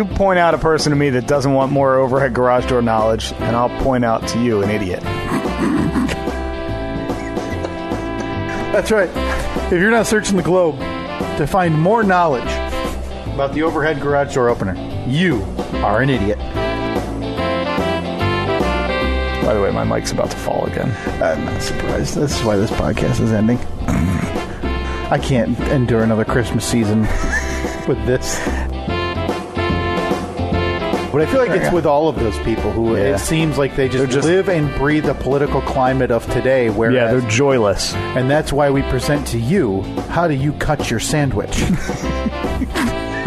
You point out a person to me that doesn't want more overhead garage door knowledge, and I'll point out to you an idiot. That's right. If you're not searching the globe to find more knowledge about the overhead garage door opener, you are an idiot. By the way, my mic's about to fall again. I'm not surprised. This is why this podcast is ending. I can't endure another Christmas season with this. But I feel like it's with all of those people who it seems like they just live and breathe the political climate of today. Whereas, they're joyless. And that's why we present to you, how do you cut your sandwich?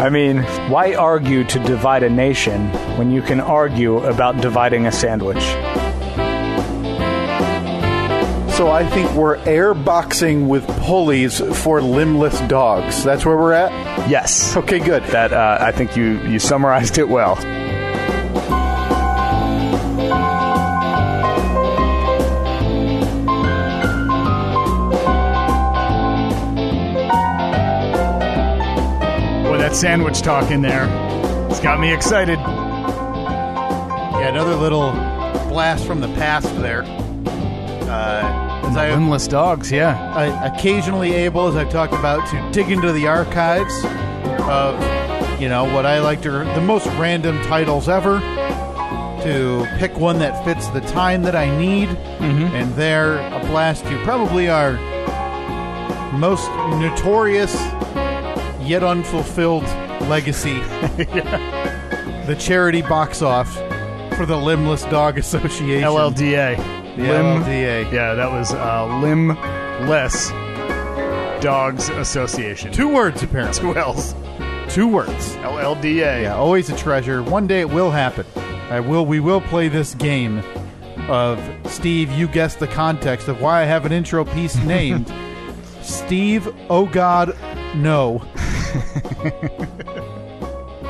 I mean, why argue to divide a nation when you can argue about dividing a sandwich? So I think we're airboxing with pulleys for limbless dogs. That's where we're at? Yes. Okay, good. That I think you summarized it well. Boy, that sandwich talk in there, it's got me excited. Yeah, another little blast from the past there. Limbless dogs, yeah. I occasionally able, as I've talked about, to dig into the archives of, what I like to, the most random titles ever, to pick one that fits the time that I need, and they're a blast to probably our most notorious yet unfulfilled legacy, the charity box off for the Limbless Dog Association. LLDA. LLDA. Yeah, that was Limbless Dogs Association. 2 words, apparently. 2 L's. 2 words. LLDA. Yeah, always a treasure. One day it will happen. We will play this game of, Steve, you guessed the context of why I have an intro piece named Steve, Oh God, No.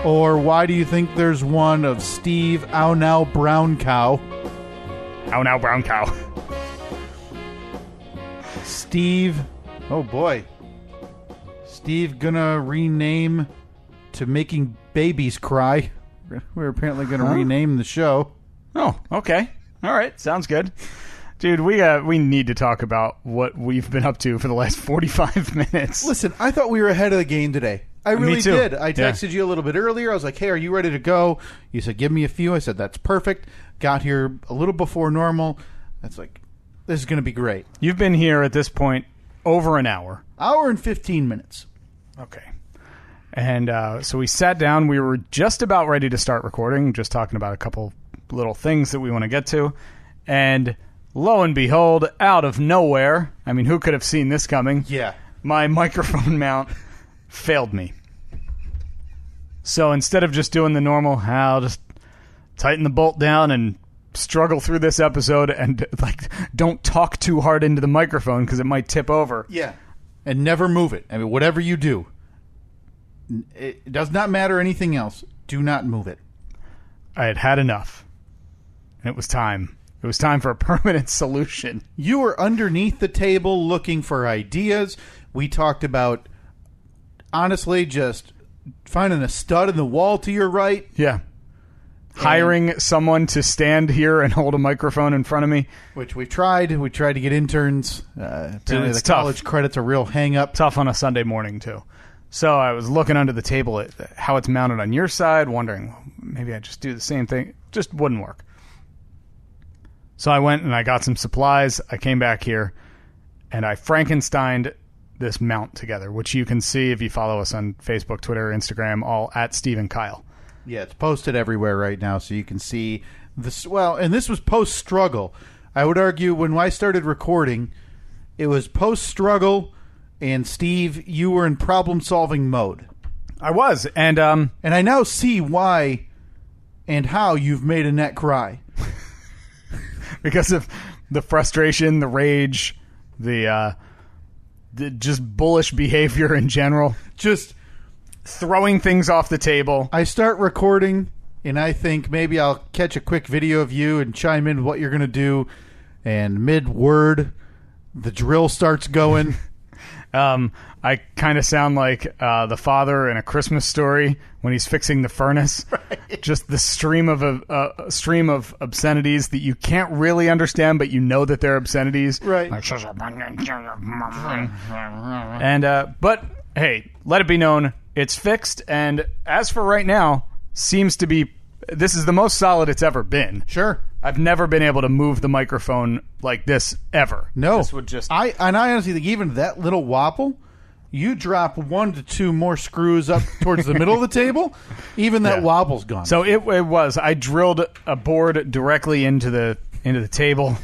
Or why do you think there's one of Steve, Ow Now, Brown Cow? Ow Now, Brown Cow. Steve, oh boy. Steve gonna rename to Making Babies Cry. We're apparently gonna rename the show. Oh, okay. All right, sounds good. Dude, we need to talk about what we've been up to for the last 45 minutes. Listen, I thought we were ahead of the game today. I really did. I texted you a little bit earlier. I was like, hey, are you ready to go? You said, give me a few. I said, that's perfect. Got here a little before normal. That's like, this is going to be great. You've been here at this point over an hour. Hour and 15 minutes. Okay. And so we sat down. We were just about ready to start recording, just talking about a couple little things that we want to get to. And lo and behold, out of nowhere, I mean, who could have seen this coming? Yeah. My microphone mount failed me. So instead of just doing the normal, I'll just tighten the bolt down and struggle through this episode and don't talk too hard into the microphone because it might tip over. Yeah. And never move it. I mean, whatever you do, it does not matter anything else. Do not move it. I had enough. And it was time. It was time for a permanent solution. You were underneath the table looking for ideas. We talked about, honestly, just finding a stud in the wall to your right. Yeah. Hiring someone to stand here and hold a microphone in front of me. Which we tried. We tried to get interns. Apparently the college credit's a real hang-up. Tough on a Sunday morning, too. So I was looking under the table at how it's mounted on your side, wondering, maybe I just do the same thing. Just wouldn't work. So I went and I got some supplies. I came back here, and I Frankensteined this mount together, which you can see if you follow us on Facebook, Twitter, Instagram, all at Steve and Kyle. Yeah, it's posted everywhere right now, so you can see this. Well, and this was post-struggle. I would argue when I started recording, it was post-struggle, and Steve, you were in problem-solving mode. I was, and I now see why and how you've made Annette cry. Because of the frustration, the rage, the just bullish behavior in general. Just throwing things off the table. I start recording, and I think maybe I'll catch a quick video of you and chime in what you're going to do. And mid-word, the drill starts going. I kind of sound like the father in A Christmas Story when he's fixing the furnace. Right. Just the stream of obscenities that you can't really understand, but you know that they're obscenities. Right. And but hey, let it be known it's fixed. And as for right now, seems to be. This is the most solid it's ever been. Sure. I've never been able to move the microphone like this ever. No. This would just... I honestly think even that little wobble, you drop 1 to 2 more screws up towards the middle of the table, even that wobble's gone. So it was. I drilled a board directly into the table.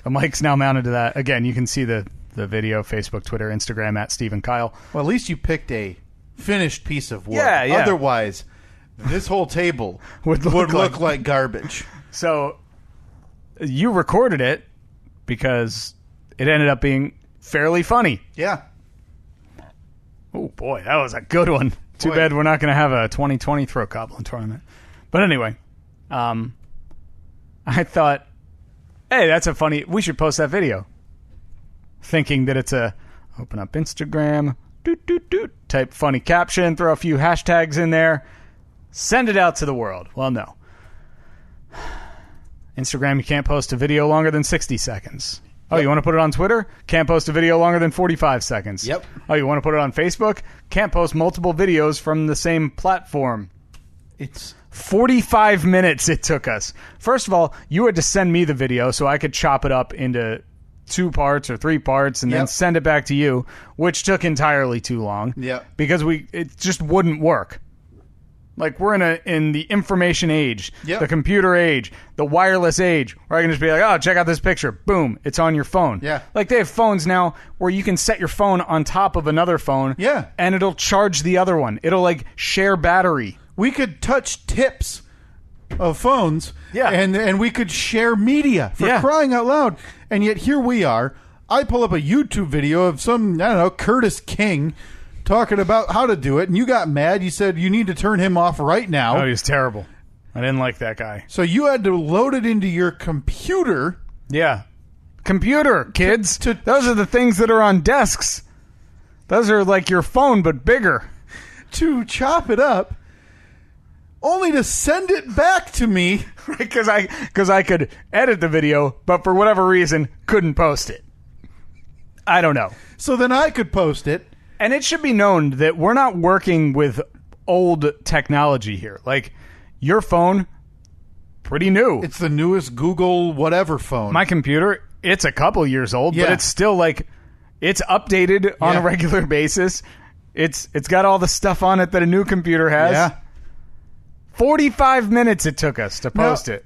The mic's now mounted to that. Again, you can see the video, Facebook, Twitter, Instagram, at Steve and Kyle. Well, at least you picked a finished piece of wood. Yeah. Otherwise, this whole table would look like garbage. So you recorded it because it ended up being fairly funny. Yeah. Oh, boy, that was a good one. Too bad we're not going to have a 2020 throat goblin tournament. But anyway, I thought, hey, that's a funny... We should post that video. Thinking that it's a open up Instagram, type funny caption, throw a few hashtags in there, send it out to the world. Well, no. Instagram, you can't post a video longer than 60 seconds. Oh, you want to put it on Twitter? Can't post a video longer than 45 seconds. Yep. Oh, you want to put it on Facebook? Can't post multiple videos from the same platform. It's 45 minutes it took us. First of all, you had to send me the video so I could chop it up into 2 parts or 3 parts and then send it back to you, which took entirely too long. Yep. Because it just wouldn't work. Like, we're in the information age, the computer age, the wireless age, where I can just be like, oh, check out this picture. Boom, it's on your phone. Yeah. Like, they have phones now where you can set your phone on top of another phone. Yeah. And it'll charge the other one. It'll, like, share battery. We could touch tips of phones. Yeah. And we could share media for crying out loud. And yet here we are. I pull up a YouTube video of some, I don't know, Curtis King talking about how to do it, and you got mad. You said you need to turn him off right now. Oh, he was terrible. I didn't like that guy. So you had to load it into your computer. Yeah. Computer, kids. Those are the things that are on desks. Those are like your phone, but bigger. To chop it up, only to send it back to me. Because I could edit the video, but for whatever reason, couldn't post it. I don't know. So then I could post it. And it should be known that we're not working with old technology here. Like, your phone, pretty new. It's the newest Google whatever phone. My computer, it's a couple years old, but it's still like, it's updated on a regular basis. It's got all the stuff on it that a new computer has. Yeah. 45 minutes it took us to post it.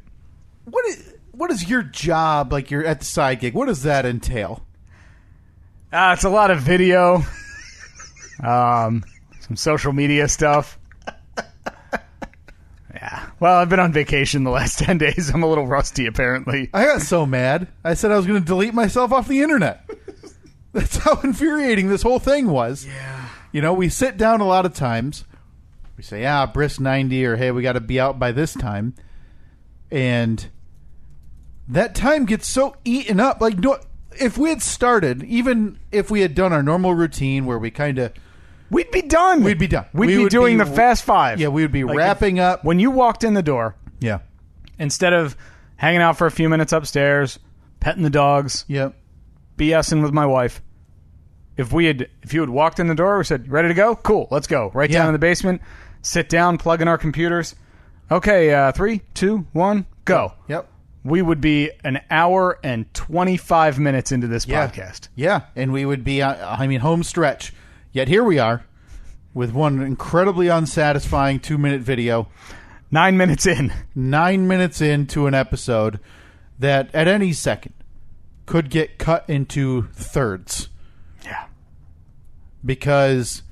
What is your job, like you're at the side gig? What does that entail? It's a lot of video. Some social media stuff. Yeah. Well, I've been on vacation the last 10 days. I'm a little rusty, apparently. I got so mad. I said I was going to delete myself off the internet. That's how infuriating this whole thing was. Yeah. You know, we sit down a lot of times. We say, brisk 90, or hey, we got to be out by this time. And that time gets so eaten up. Like, if we had started, even if we had done our normal routine where we kind of... We'd be done. We'd be done. We'd be doing the Fast Five. Yeah, we would be wrapping up. When you walked in the door, instead of hanging out for a few minutes upstairs, petting the dogs, BSing with my wife, if you had walked in the door, we said, ready to go? Cool, let's go. Right down in the basement, sit down, plug in our computers. Okay, 3, 2, 1, go. Yep. We would be an hour and 25 minutes into this podcast. Yeah, and we would be, home stretch. Yet here we are with one incredibly unsatisfying 2-minute video. 9 minutes in. 9 minutes into an episode that at any second could get cut into thirds. Yeah. Because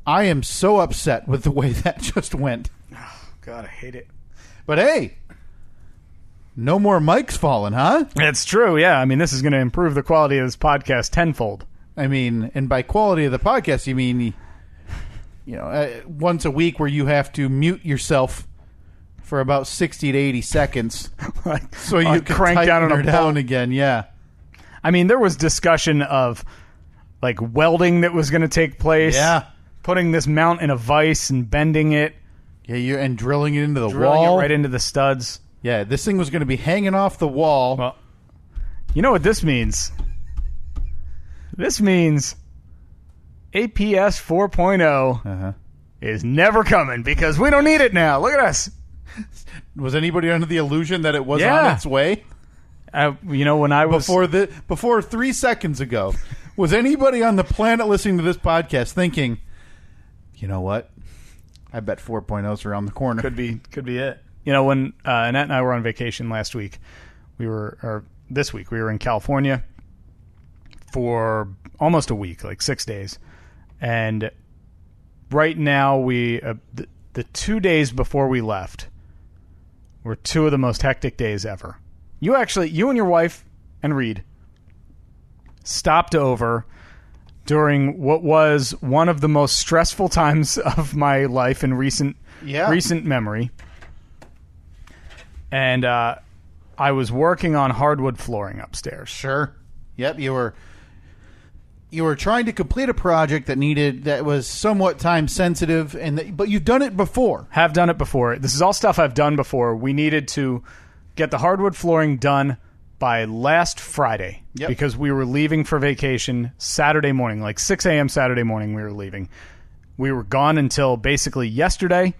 I am so upset with the way that just went. Oh, God, I hate it. But hey, no more mics falling, huh? It's true, yeah. I mean, this is going to improve the quality of this podcast tenfold. I mean, and by quality of the podcast, you mean, once a week where you have to mute yourself for about 60 to 80 seconds so you can crank down her down again. Yeah. I mean, there was discussion of like welding that was going to take place. Yeah. Putting this mount in a vise and bending it. Yeah, and drilling it into the Drilling wall. it right into the studs. Yeah, this thing was going to be hanging off the wall. Well, you know what this means? This means APS 4.0 is never coming because we don't need it now. Look at us. Was anybody under the illusion that it was on its way? When I was... Before 3 seconds ago, was anybody on the planet listening to this podcast thinking, you know what? I bet 4.0's around the corner. Could be it. When Annette and I were on vacation last week, this week, we were in California for almost a week, like 6 days. And right now, the 2 days before we left were two of the most hectic days ever. You and your wife and Reed stopped over during what was one of the most stressful times of my life in recent memory. And I was working on hardwood flooring upstairs. Sure. Yep, you were trying to complete a project that was somewhat time sensitive, but you've done it before. Have done it before. This is all stuff I've done before. We needed to get the hardwood flooring done by last Friday because we were leaving for vacation Saturday morning, like 6 a.m. Saturday morning we were leaving. We were gone until basically yesterday,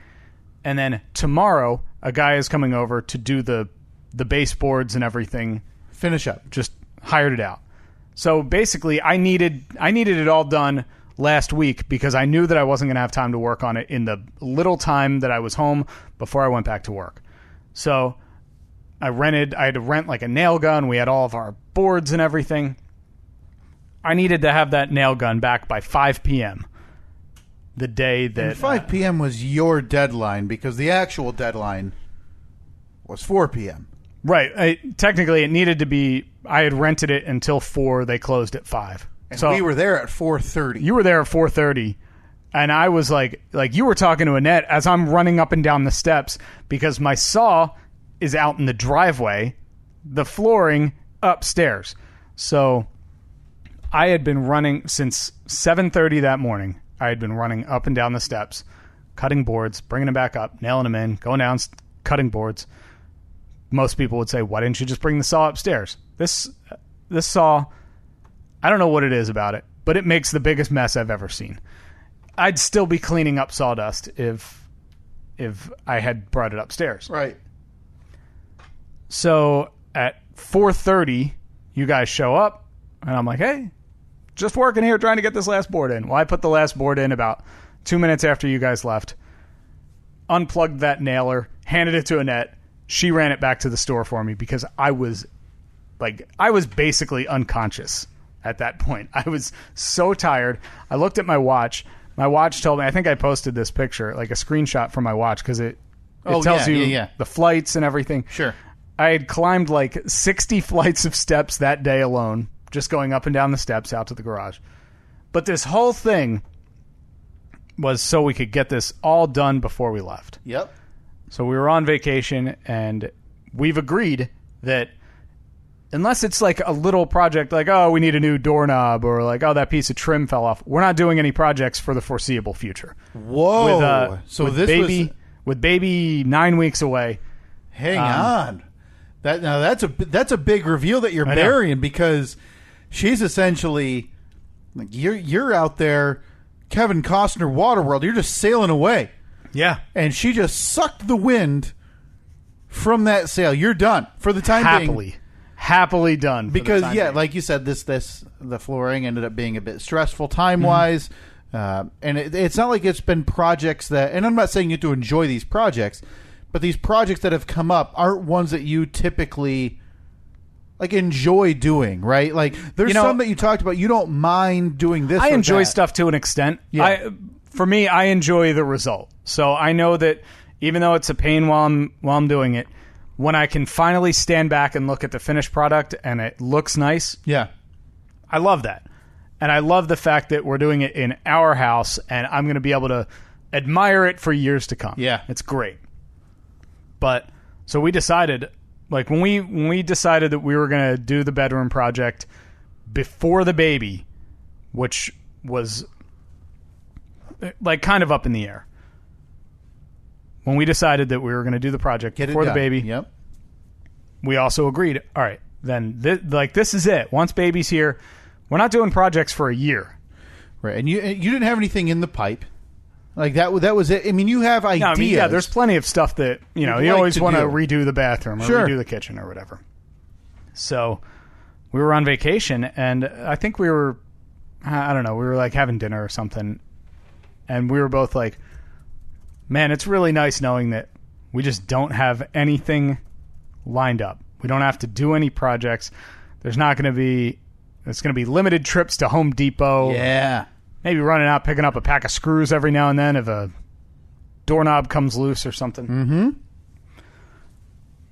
and then tomorrow a guy is coming over to do the baseboards and everything. Finish up. Just hired it out. So basically I needed it all done last week because I knew that I wasn't going to have time to work on it in the little time that I was home before I went back to work. So I had to rent like a nail gun. We had all of our boards and everything. I needed to have that nail gun back by 5 p.m. the day that... And 5 p.m. was your deadline because the actual deadline was 4 p.m. Right. Technically, it needed to be... I had rented it until 4. They closed at 5. And so we were there at 4:30. You were there at 4:30. And I was like you were talking to Annette as I'm running up and down the steps because my saw is out in the driveway, the flooring upstairs. So I had been running since 7:30 that morning. I had been running up and down the steps, cutting boards, bringing them back up, nailing them in, going down, cutting boards. Most people would say, why didn't you just bring the saw upstairs? This saw, I don't know what it is about it, but it makes the biggest mess I've ever seen. I'd still be cleaning up sawdust if I had brought it upstairs. Right. So at 4:30, you guys show up, and I'm like, hey, just working here trying to get this last board in. Well, I put the last board in about 2 minutes after you guys left, unplugged that nailer, handed it to Annette. She ran it back to the store for me because I was basically unconscious at that point. I was so tired. I looked at my watch. My watch told me, I think I posted this picture, like a screenshot from my watch because it tells you the flights and everything. Sure. I had climbed like 60 flights of steps that day alone, just going up and down the steps out to the garage. But this whole thing was so we could get this all done before we left. Yep. So we were on vacation, and we've agreed that unless it's like a little project, like, oh, we need a new doorknob, or like, oh, that piece of trim fell off, we're not doing any projects for the foreseeable future. Whoa. With baby 9 weeks away. Hang on. That's a big reveal that you're burying because she's essentially like you're out there, Kevin Costner Waterworld. You're just sailing away. Yeah, and she just sucked the wind from that sail. You're done for the time being. Happily done. Because like you said, the flooring ended up being a bit stressful time wise, and it's not like it's been projects that. And I'm not saying you have to enjoy these projects. But these projects that have come up aren't ones that you typically like enjoy doing, right? Like there's some that you talked about. You don't mind doing this. I enjoy stuff to an extent. Yeah. For me, I enjoy the result. So I know that even though it's a pain while I'm doing it, when I can finally stand back and look at the finished product and it looks nice, I love that. And I love the fact that we're doing it in our house and I'm going to be able to admire it for years to come. Yeah. It's great. But so we decided, like when we decided that we were going to do the bedroom project before the baby, which was like kind of up in the air. When we decided that we were going to do the project before the baby, Yep. we also agreed, all right, then this is it. Once baby's here, we're not doing projects for a year. Right, and you didn't have anything in the pipe. Like that was it. I mean, you have ideas. No, I mean, yeah, there's plenty of stuff that, you know, you like always to want to do. redo the bathroom or Sure. redo the kitchen or whatever. So we were on vacation, and I think we were, I don't know, we were like having dinner or something, and we were both like, man, it's really nice knowing that we just don't have anything lined up. We don't have to do any projects. There's not going to be, it's going to be limited trips to Home Depot. Yeah. Maybe running out, picking up a pack of screws every now and then if a doorknob comes loose or something. Mm-hmm.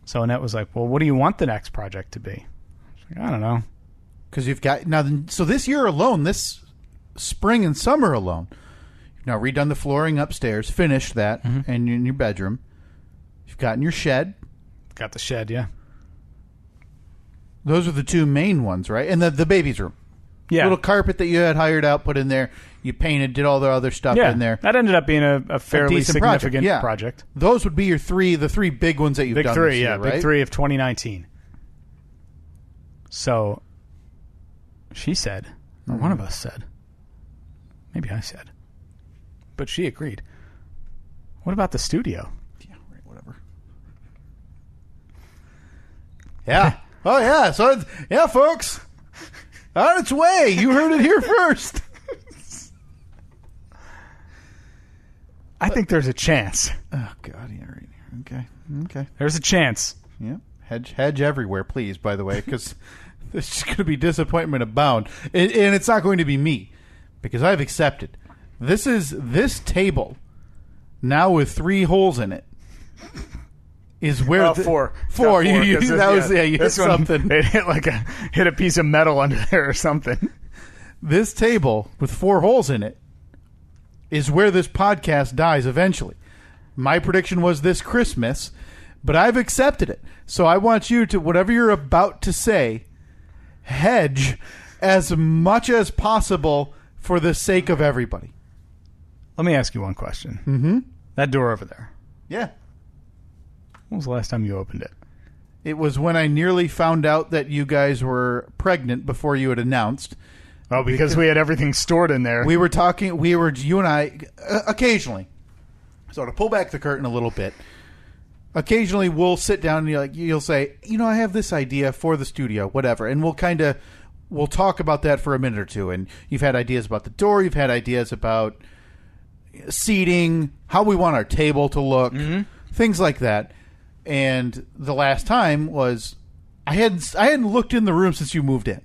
So Annette was like, well, what do you want the next project to be? I was like, I don't know. Because you've got so this year alone, this spring and summer alone, you've now redone the flooring upstairs, finished that, and in your bedroom. You've gotten your shed. Got the shed, yeah. Those are the two main ones, right? And the baby's room. Yeah. Little carpet that you had hired out, put in there. You painted, did all the other stuff Yeah, in there. that ended up being a fairly decent significant project, yeah. project. Those would be your the three big ones that you've Big done three, this year, yeah. right? Big three of 2019. So she said, or one of us said, maybe I said, but she agreed. What about the studio? Yeah, right, whatever. Yeah. Oh, yeah. So, yeah, folks. On its way. You heard it here first. I think there's a chance. Oh, God. Yeah, right. Okay. There's a chance. Yeah. Hedge everywhere, please, by the way, because there's just going to be disappointment abound. And it's not going to be me, because I've accepted. This table, now with 3 holes in it, is where... Oh, 4. Four. Got 4, You 'cause that was, yeah, you hit this one, something. It hit a piece of metal under there or something. This table with 4 holes in it is where this podcast dies eventually. My prediction was this Christmas, but I've accepted it. So I want you to, whatever you're about to say, hedge as much as possible for the sake of everybody. Let me ask you one question. Mm-hmm. That door over there, Yeah. when was the last time you opened it? It was when I nearly found out that you guys were pregnant before you had announced. Oh, because we had everything stored in there. You and I, occasionally. So to pull back the curtain a little bit, occasionally we'll sit down and you'll say, I have this idea for the studio, whatever, and we'll talk about that for a minute or two. And you've had ideas about the door, you've had ideas about seating, how we want our table to look, things like that. And the last time was I hadn't looked in the room since you moved in.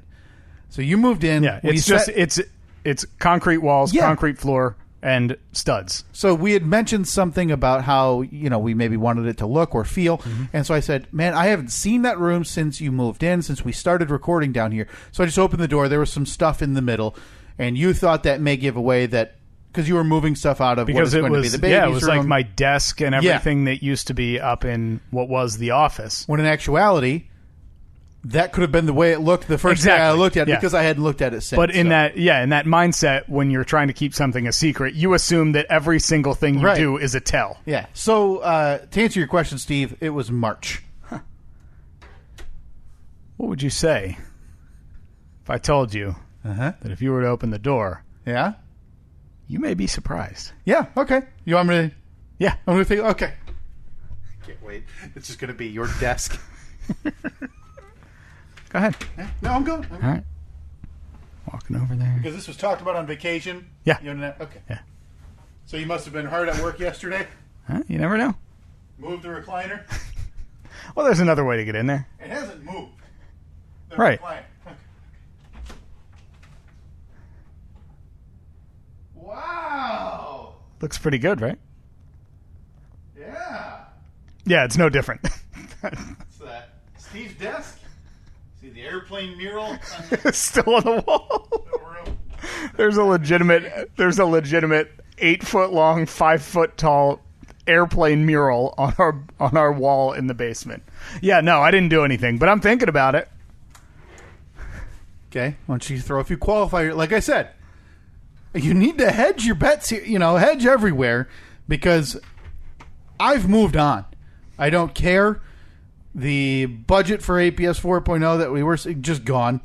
So you moved in. Yeah, it's concrete walls, Yeah. concrete floor, and studs. So we had mentioned something about how, we maybe wanted it to look or feel. And so I said, man, I haven't seen that room since you moved in, since we started recording down here. So I just opened the door. There was some stuff in the middle. And you thought that may give away that because you were moving stuff out of Because what is going to be the baby's it was room. like my desk and everything that used to be up in what was the office. When in actuality, that could have been the way it looked the first time I looked at it because I hadn't looked at it since. But in that mindset, when you're trying to keep something a secret, you assume that every single thing you do is a tell. Yeah. So to answer your question, Steve, it was March. What would you say if I told you Uh-huh. that if you were to open the door, Yeah? you may be surprised? Yeah, okay. You want me to... Yeah. I'm going to think... Okay. Can't wait. It's just going to be your desk. Go ahead. No, I'm going. All right. Walking over there. Because this was talked about on vacation? Yeah. Okay. Yeah. So you must have been hard at work yesterday? Huh? You never know. Move the recliner? Well, there's another way to get in there. It hasn't moved. The Right. recliner. Okay. Wow. Looks pretty good, right? Yeah. Yeah, it's no different. What's that? Steve's desk? See the airplane mural? It's still on the wall. There's a legitimate 8-foot long, 5-foot tall airplane mural on our wall in the basement. Yeah, no, I didn't do anything, but I'm thinking about it. Okay. Why don't you throw a few qualifiers? Like I said, You need to hedge your bets here, hedge everywhere, because I've moved on. I don't care. The budget for APS 4.0 that we were just gone.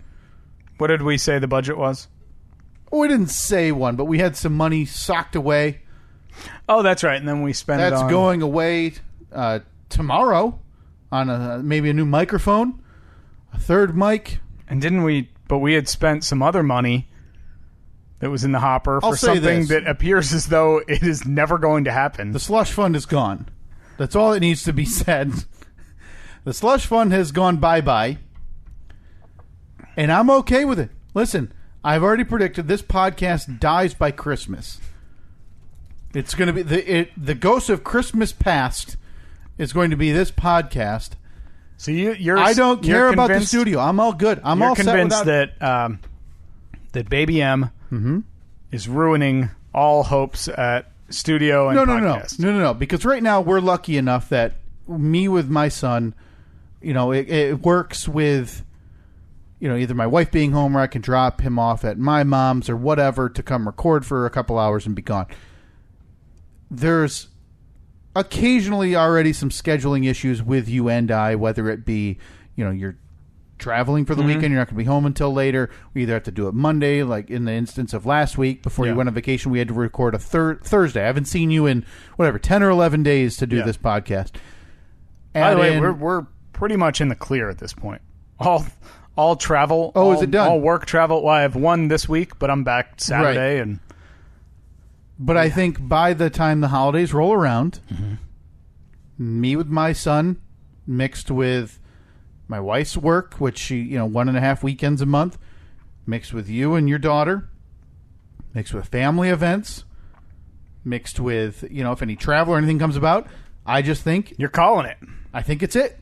What did we say the budget was? We didn't say one, but we had some money socked away. Oh, that's right. And then we spent it on... That's going away tomorrow on maybe a new microphone, a third mic. And didn't we... But we had spent some other money that was in the hopper for something that appears as though it is never going to happen. The slush fund is gone. That's all that needs to be said. The slush fund has gone bye-bye, and I'm okay with it. Listen, I've already predicted this podcast dies by Christmas. It's going to be the ghost of Christmas past is going to be this podcast. So you're I don't care about the studio. I'm all good. I'm all convinced set that that Baby M is ruining all hopes at studio and podcast. No. Because right now we're lucky enough that me with my son, it works with, either my wife being home or I can drop him off at my mom's or whatever to come record for a couple hours and be gone. There's occasionally already some scheduling issues with you and I, whether it be, you're traveling for the weekend, you're not going to be home until later. We either have to do it Monday, like in the instance of last week, before you went on vacation, we had to record a Thursday. I haven't seen you in, 10 or 11 days to do this podcast. By the way, we're pretty much in the clear at this point. All travel. Is it done? All work travel. Well, I have one this week, but I'm back Saturday. Right. But I think by the time the holidays roll around, me with my son, mixed with my wife's work, which she, 1.5 weekends a month, mixed with you and your daughter, mixed with family events, mixed with, if any travel or anything comes about, I just think... You're calling it. I think it's it.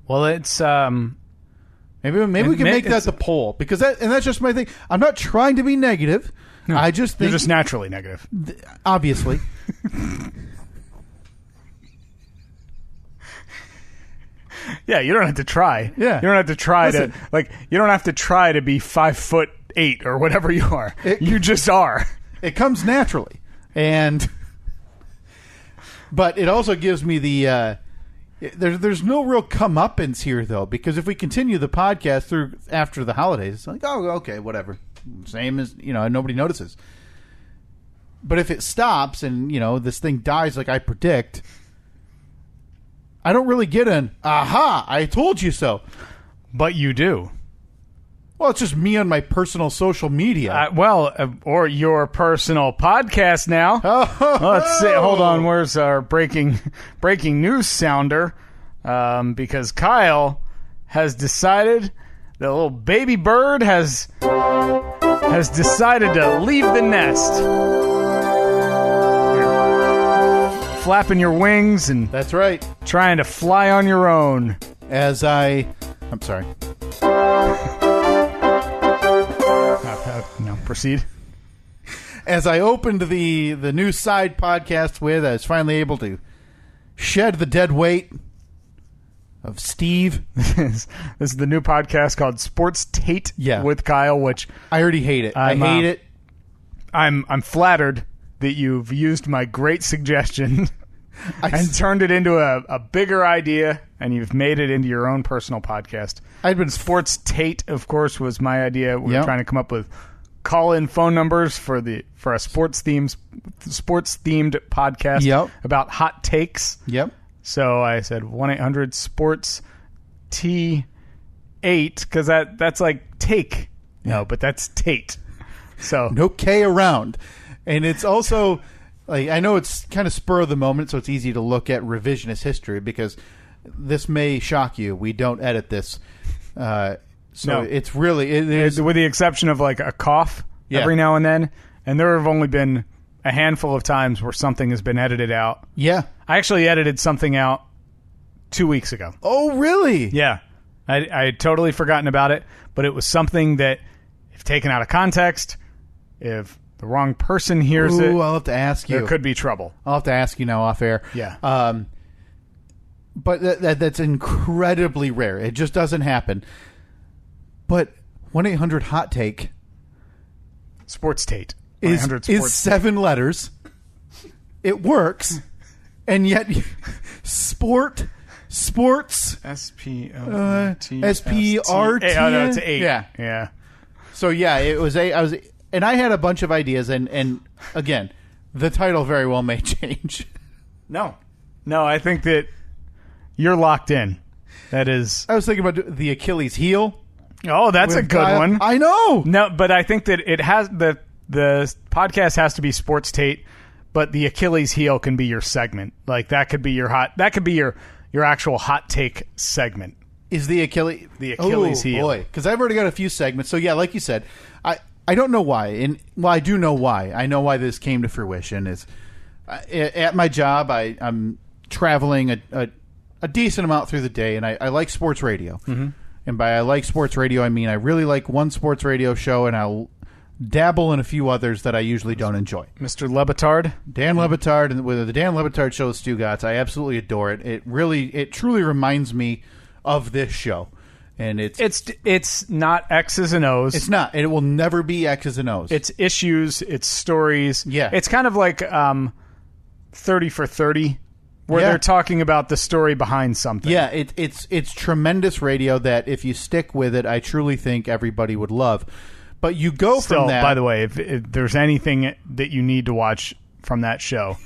Well, it's... Maybe we can make that the poll, because that's just my thing. I'm not trying to be negative. No, I just think... You're just naturally negative. Obviously. Yeah, you don't have to try. Yeah. You don't have to try you don't have to try to be 5'8" or whatever you are. You just are. It comes naturally. But it also gives me the there's no real comeuppance here, though, because if we continue the podcast through after the holidays, it's like, oh, okay, whatever. Same as, nobody notices. But if it stops and, this thing dies like I predict, I don't really get an, aha, I told you so. But you do. Well, it's just me on my personal social media. Or your personal podcast now. Let's see. Hold on. Where's our breaking news sounder? Because Kyle has decided, the little baby bird has decided to leave the nest. You're flapping your wings and that's right, trying to fly on your own. I'm sorry. No, proceed. As I opened the new side podcast with, I was finally able to shed the dead weight of Steve. This is the new podcast called Sports Tate with Kyle, which I already hate it. I hate it. I'm flattered that you've used my great suggestion and turned it into a bigger idea, and you've made it into your own personal podcast. Sports Tate, of course, was my idea. We were trying to come up with call-in phone numbers for a sports-themed podcast about hot takes. Yep. So I said 1-800-SPORTS-T8 because that's like take. No, but that's Tate. So no K around. And it's also, like, I know it's kind of spur of the moment, so it's easy to look at revisionist history because this may shock you. We don't edit this. It's really... It's, with the exception of like a cough every now and then. And there have only been a handful of times where something has been edited out. Yeah. I actually edited something out 2 weeks ago. Oh, really? Yeah. I had totally forgotten about it, but it was something that, if taken out of context, if the wrong person hears it... I'll have to ask you. There could be trouble. I'll have to ask you now off air. Yeah. But that's incredibly rare. It just doesn't happen. But 1-800-HOT-TAKE, Sports Tate. Is 7 letters. It works, and yet sports SPORT SPRT. Oh, no, it's 8. Yeah. So yeah, it was and I had a bunch of ideas, and again, the title very well may change. No, I think that you're locked in. That is. I was thinking about the Achilles heel. Oh, that's a good one. I know. No, but I think that it has the podcast has to be Sports Tate, but the Achilles heel can be your segment. Like that could be your actual hot take segment. Is the Achilles heel? Boy, because I've already got a few segments. So yeah, like you said, I don't know why, and I do know why. I know why this came to fruition. Is at my job, I'm traveling a decent amount through the day, and I like sports radio. Mm-hmm. And by I like sports radio, I mean I really like one sports radio show, and I'll dabble in a few others that I usually don't enjoy. Mr. Lebitard? Dan Lebitard, and with the Dan Lebitard show with Stu Gatz, I absolutely adore it. It truly reminds me of this show. And it's not X's and O's. It's not. And it will never be X's and O's. It's issues, it's stories. Yeah. It's kind of like 30 for 30, where they're talking about the story behind something. Yeah, it's tremendous radio that if you stick with it, I truly think everybody would love. But you go from that. By the way, if there's anything that you need to watch from that show,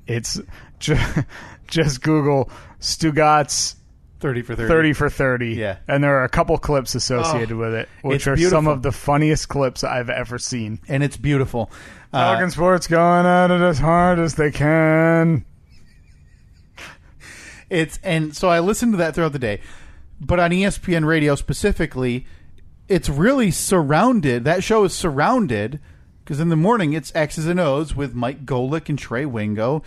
it's just Google Stu Gatz 30 for 30. 30 for 30. Yeah. And there are a couple clips associated with it, which are some of the funniest clips I've ever seen. And it's beautiful. Pelican Sports going at it as hard as they can. And so I listened to that throughout the day. But on ESPN Radio specifically, it's really surrounded. That show is surrounded because in the morning it's X's and O's with Mike Golick and Trey Wingo,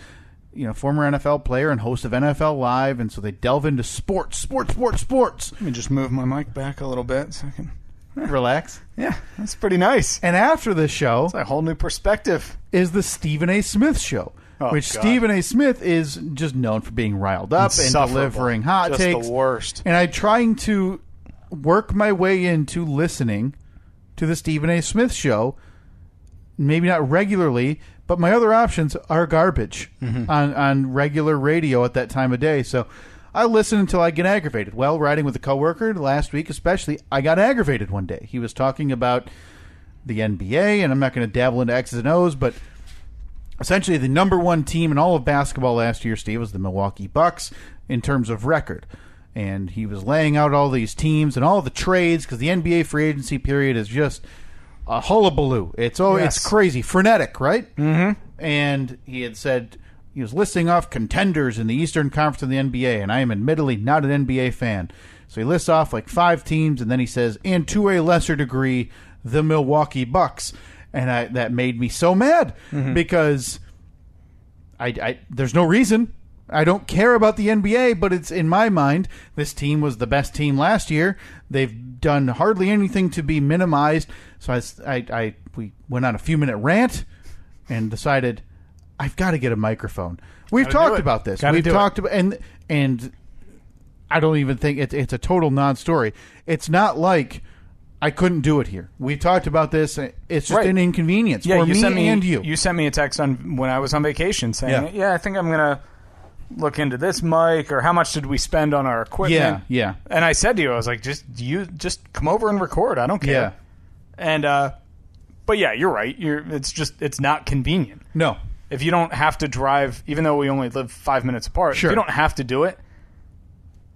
former NFL player and host of NFL Live, and so they delve into sports. Let me just move my mic back a little bit so I can relax. Yeah, that's pretty nice. And after the show, it's a whole new perspective. Is the Stephen A. Smith show. Which God. Stephen A. Smith is just known for being riled up and delivering hot takes. Just the worst. And I'm trying to work my way into listening to the Stephen A. Smith show, maybe not regularly, but my other options are garbage on regular radio at that time of day. So I listen until I get aggravated. Well, riding with a coworker last week especially, I got aggravated one day. He was talking about the NBA, and I'm not going to dabble into X's and O's, but essentially the number one team in all of basketball last year, Steve, was the Milwaukee Bucks in terms of record. And he was laying out all these teams and all the trades because the NBA free agency period is just a hullabaloo. It's crazy, frenetic, right? Mm-hmm. And he had said he was listing off contenders in the Eastern Conference of the NBA, and I am admittedly not an NBA fan. So he lists off like 5 teams, and then he says, and to a lesser degree, the Milwaukee Bucks. And that made me so mad because I there's no reason. I don't care about the NBA, but it's in my mind, this team was the best team last year. They've done hardly anything to be minimized. So we went on a few-minute rant and decided I've got to get a microphone. We've talked about this. We've talked about and I don't even think it's a total non-story. It's not like I couldn't do it here. We've talked about this. It's just an inconvenience for me and you. You sent me a text when I was on vacation saying, I think I'm going to look into this mic, or how much did we spend on our equipment? Yeah. And I said to you, I was like, just come over and record. I don't care. Yeah. And but yeah, you're right. It's not convenient. No. If you don't have to drive, even though we only live 5 minutes apart, if you don't have to do it,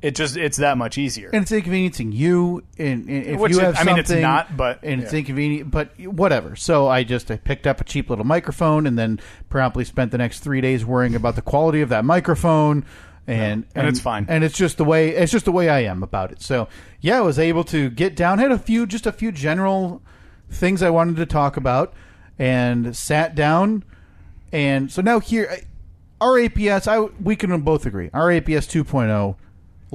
it's that much easier. And it's inconveniencing you, and if you have something, it's not, but it's inconvenient, but whatever. So I picked up a cheap little microphone, and then promptly spent the next 3 days worrying about the quality of that microphone, and it's fine. And it's just the way I am about it. So yeah, I was able to get down, had a few general things I wanted to talk about, and sat down, and so now here, our APS, we can both agree, our APS 2.0.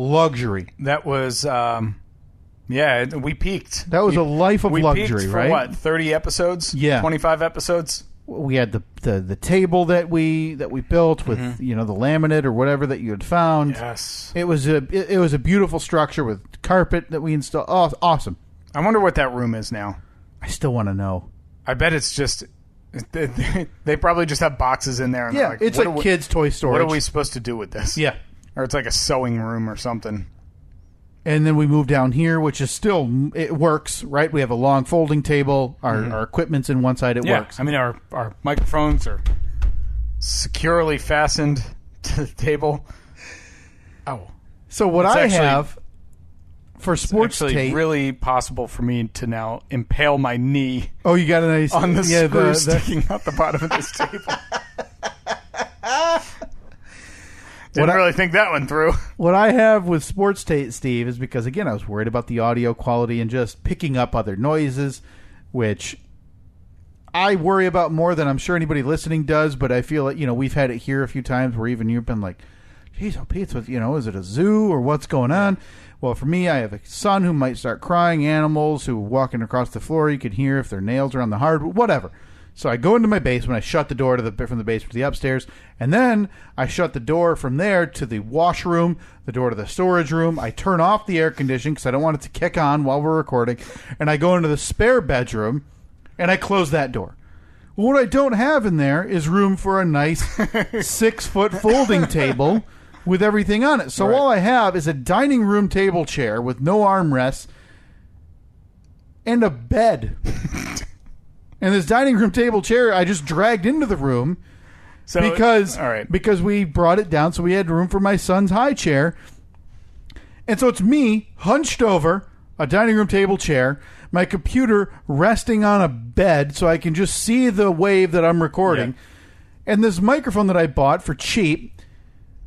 Luxury. That was, we peaked. That was a life of luxury, peaked for right? What, 30 episodes? Yeah, 25 episodes. We had the table that we built with the laminate or whatever that you had found. Yes, it was a beautiful structure with carpet that we installed. Oh, awesome! I wonder what that room is now. I still want to know. I bet it's just they probably just have boxes in there. And Yeah, it's like kids' toy storage. What are we supposed to do with this? Yeah. Or it's like a sewing room or something. And then we move down here, which is still, it works, right? We have a long folding table. Our equipment's in one side. It works. I mean, our microphones are securely fastened to the table. Oh. So what I have for sports tape... It's tape... really possible for me to now impale my knee... Oh, you got a nice... on the screw sticking out the bottom of this table. Didn't really think that one through. What I have with sports tape, Steve, is because, again, I was worried about the audio quality and just picking up other noises, which I worry about more than I'm sure anybody listening does, but I feel like, we've had it here a few times where even you've been like, geez, oh, Pete, is it a zoo or what's going on? Well, for me, I have a son who might start crying, animals who are walking across the floor. You could hear if their nails are on the hardwood, whatever. So I go into my basement, I shut the door from the basement to the upstairs, and then I shut the door from there to the washroom, the door to the storage room. I turn off the air conditioning because I don't want it to kick on while we're recording, and I go into the spare bedroom, and I close that door. Well, what I don't have in there is room for a nice 6-foot folding table with everything on it. So all I have is a dining room table chair with no armrests and a bed. And this dining room table chair I just dragged into the room because we brought it down so we had room for my son's high chair. And so it's me hunched over a dining room table chair, my computer resting on a bed so I can just see the wave that I'm recording, and this microphone that I bought for cheap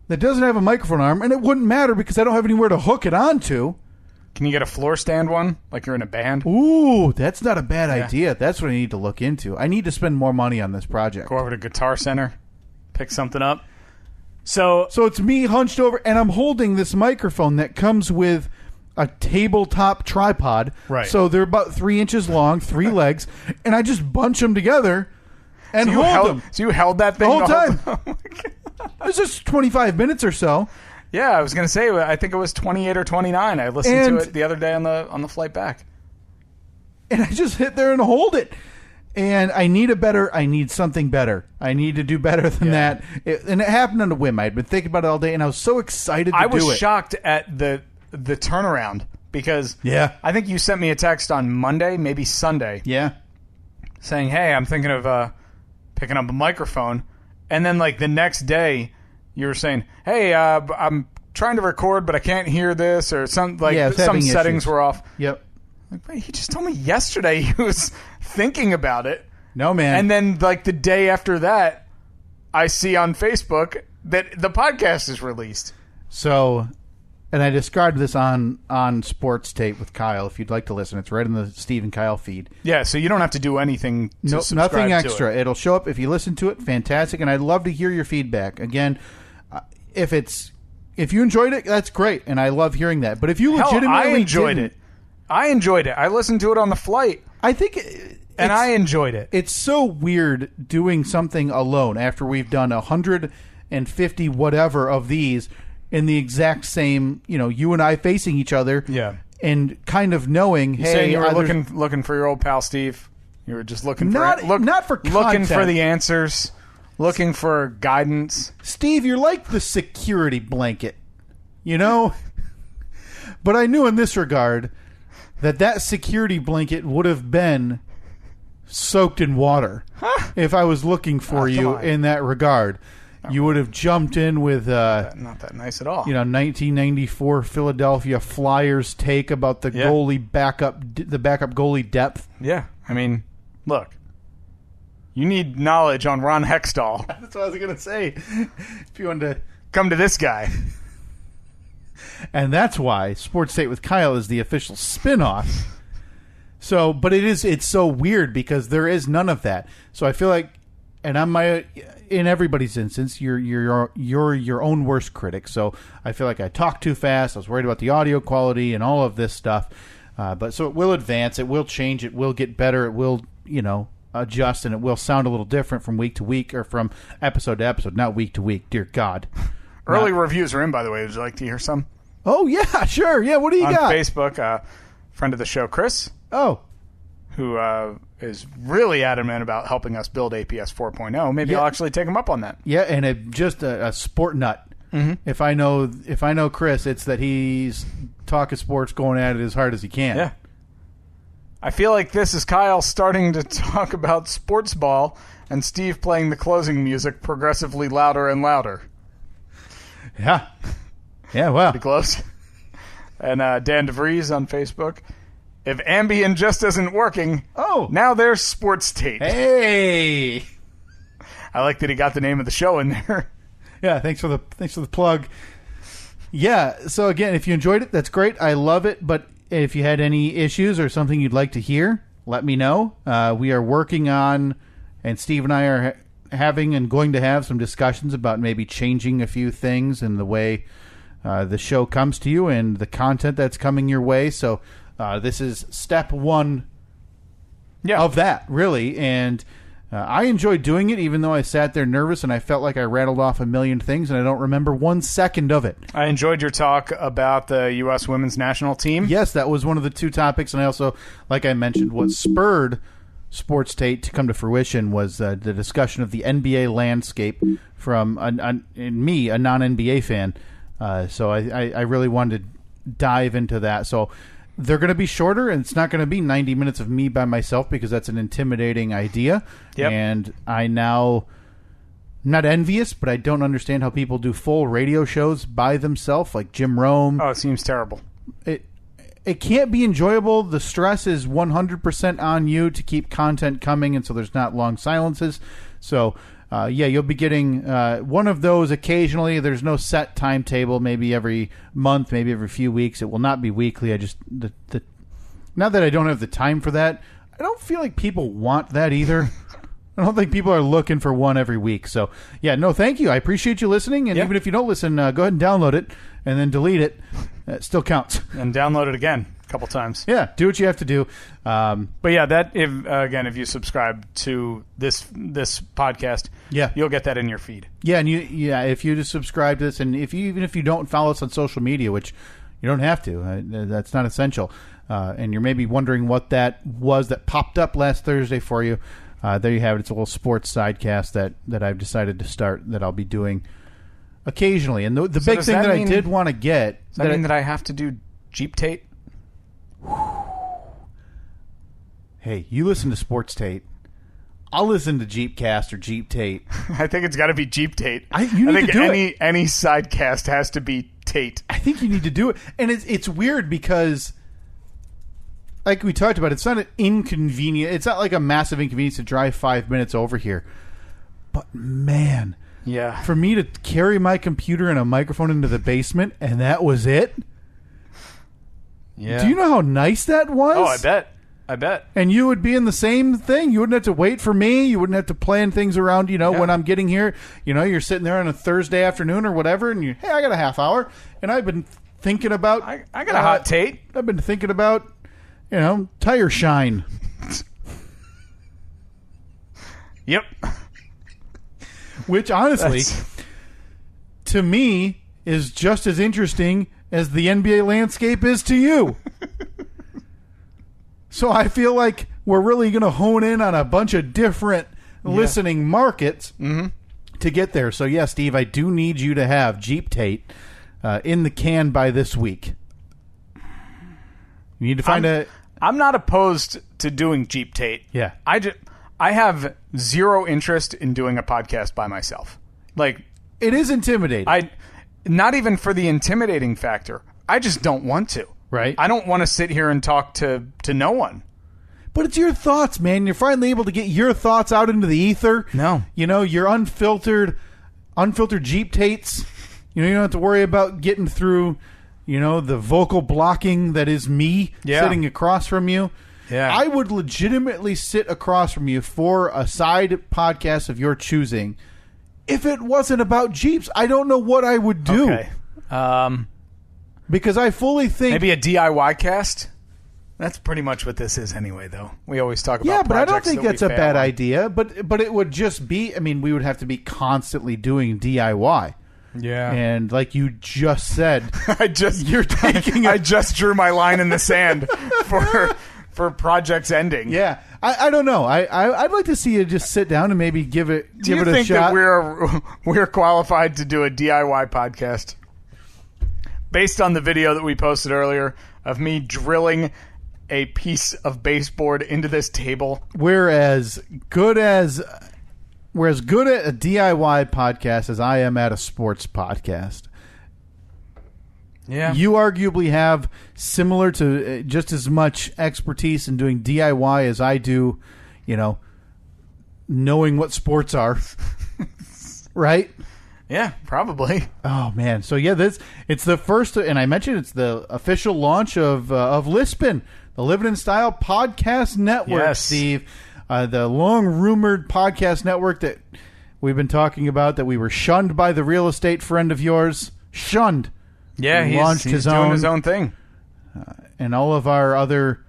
that doesn't have a microphone arm, and it wouldn't matter because I don't have anywhere to hook it onto. Can you get a floor stand one, like you're in a band? Ooh, that's not a bad idea. That's what I need to look into. I need to spend more money on this project. Go over to Guitar Center, pick something up. So it's me hunched over, and I'm holding this microphone that comes with a tabletop tripod. Right. So they're about 3 inches long, 3 legs, and I just bunch them together and hold them. So you held that thing the whole time. Oh my God. It was just 25 minutes or so. Yeah, I was going to say, I think it was 28 or 29. I listened to it the other day on the flight back. And I just hit there and hold it. And I need something better. I need to do better than that. And it happened on a whim. I had been thinking about it all day, and I was so excited to do it. I was shocked at the turnaround because I think you sent me a text on Monday, maybe Sunday. Yeah. Saying, hey, I'm thinking of picking up a microphone. And then, like, the next day, you were saying, hey, I'm trying to record, but I can't hear this, or some settings were off. Yep. Like, wait, he just told me yesterday he was thinking about it. No, man. And then, like, the day after that, I see on Facebook that the podcast is released. So, and I described this on Sports Tape with Kyle. If you'd like to listen, it's right in the Steve and Kyle feed. Yeah, so you don't have to do anything to subscribe nothing extra. To it. It'll show up if you listen to it. Fantastic, and I'd love to hear your feedback. Again, if you enjoyed it, that's great, and I love hearing that. But if you legitimately I enjoyed it. I listened to it on the flight. I think I enjoyed it. It's so weird doing something alone after we've done 150 whatever of these in the exact same, you and I facing each other. Yeah. And kind of knowing, you saying you were looking for your old pal Steve. You were just looking not for content. Looking for the answers, looking for guidance. Steve, you're like the security blanket, But I knew in this regard that security blanket would have been soaked in water if I was looking for you in that regard. You would have jumped in with not that nice at all. 1994 Philadelphia Flyers take about the backup goalie depth. Yeah, I mean, look, you need knowledge on Ron Hextall. That's what I was going to say. If you wanted to come to this guy, and that's why Sports Tape with Kyle is the official spinoff. So, but it's so weird because there is none of that. So I feel like, and in everybody's instance, you're your own worst critic. So I feel like I talk too fast. I was worried about the audio quality and all of this stuff. But so it will advance. It will change. It will get better. It will, adjust, and it will sound a little different from week to week or from episode to episode, not week to week. Dear God. Early reviews are in, by the way. Would you like to hear some? Oh, yeah, sure. Yeah, what do you got? On Facebook, friend of the show, Chris. Oh. Who is really adamant about helping us build APS 4.0. Maybe I'll actually take him up on that. Yeah, and just a sport nut. Mm-hmm. If I know Chris, it's that he's talking sports, going at it as hard as he can. Yeah. I feel like this is Kyle starting to talk about sports ball and Steve playing the closing music progressively louder and louder. Yeah. Yeah, well. Pretty close. And Dan DeVries on Facebook. If Ambien just isn't working, now there's Sports Tate. Hey! I like that he got the name of the show in there. Yeah, thanks for the plug. Yeah, so again, if you enjoyed it, that's great. I love it, but if you had any issues or something you'd like to hear, let me know. We are working on, and Steve and I are having and going to have some discussions about maybe changing a few things in the way the show comes to you and the content that's coming your way. So this is step one of that, really. And I enjoyed doing it, even though I sat there nervous and I felt like I rattled off a million things and I don't remember 1 second of it. I enjoyed your talk about the U.S. women's national team. Yes, that was one of the 2 topics. And I also, like I mentioned, what spurred Sports Tate to come to fruition was the discussion of the NBA landscape from me, a non-NBA fan. So I really wanted to dive into that. So they're going to be shorter, and it's not going to be 90 minutes of me by myself because that's an intimidating idea. Yep. And I now, not envious, but I don't understand how people do full radio shows by themselves, like Jim Rome. Oh, it seems terrible. It can't be enjoyable. The stress is 100% on you to keep content coming, and so there's not long silences. So, you'll be getting one of those occasionally. There's no set timetable, maybe every month, maybe every few weeks. It will not be weekly. I just, now that I don't have the time for that, I don't feel like people want that either. I don't think people are looking for one every week. So, yeah, no, thank you. I appreciate you listening. And even if you don't listen, go ahead and download it and then delete it. It still counts. And download it again a couple times. Yeah, do what you have to do. But yeah, that if you subscribe to this podcast, you'll get that in your feed. Yeah, and if you just subscribe to this, and even if you don't follow us on social media, which you don't have to, that's not essential. And you're maybe wondering what that was that popped up last Thursday for you. There you have it. It's a little sports sidecast that I've decided to start that I'll be doing occasionally. And the big thing that I did want to get... Does that mean that I have to do Jeep Tate? Hey, you listen to Sports Tate. I'll listen to Jeepcast or Jeep Tate. I think it's got to be Jeep Tate. I think any sidecast has to be Tate. I think you need to do it. And it's weird because... like we talked about, it's not an inconvenient. It's not like a massive inconvenience to drive 5 minutes over here. But man, for me to carry my computer and a microphone into the basement, and that was it. Yeah. Do you know how nice that was? Oh, I bet. And you would be in the same thing. You wouldn't have to wait for me. You wouldn't have to plan things around, when I'm getting here. You're sitting there on a Thursday afternoon or whatever, and hey, I got a half hour. And I've been thinking about... I got a hot Tate. I've been thinking about... tire shine. Yep. Which, honestly, to me, is just as interesting as the NBA landscape is to you. So I feel like we're really going to hone in on a bunch of different listening markets to get there. So, yeah, Steve, I do need you to have Jeep Tate in the can by this week. You need to find I'm not opposed to doing Jeep Tate. Yeah. I have zero interest in doing a podcast by myself. Like, it is intimidating. Not even for the intimidating factor. I just don't want to. Right. I don't want to sit here and talk to no one. But it's your thoughts, man. You're finally able to get your thoughts out into the ether. No. Your unfiltered Jeep Tates. You don't have to worry about getting through... the vocal blocking that is me sitting across from you. Yeah. I would legitimately sit across from you for a side podcast of your choosing. If it wasn't about Jeeps, I don't know what I would do. Okay. Because I fully think... maybe a DIY cast? That's pretty much what this is anyway, though. We always talk about but I don't think that's a bad idea. But it would just be... we would have to be constantly doing DIY. Yeah. And like you just said, I just drew my line in the sand for projects ending. Yeah, I don't know. I'd like to see you just sit down and maybe give it a shot. Do you think that we're qualified to do a DIY podcast based on the video that we posted earlier of me drilling a piece of baseboard into this table? We're as good at a DIY podcast as I am at a sports podcast. Yeah. You arguably have similar to just as much expertise in doing DIY as I do, knowing what sports are. Right? Yeah, probably. Oh man. So yeah, it's the first, and I mentioned it's the official launch of Lispin, the Living in Style podcast network, yes. Steve. The long-rumored podcast network that we've been talking about, that we were shunned by the real estate friend of yours. Shunned. Yeah, he's doing his own thing. And all of our other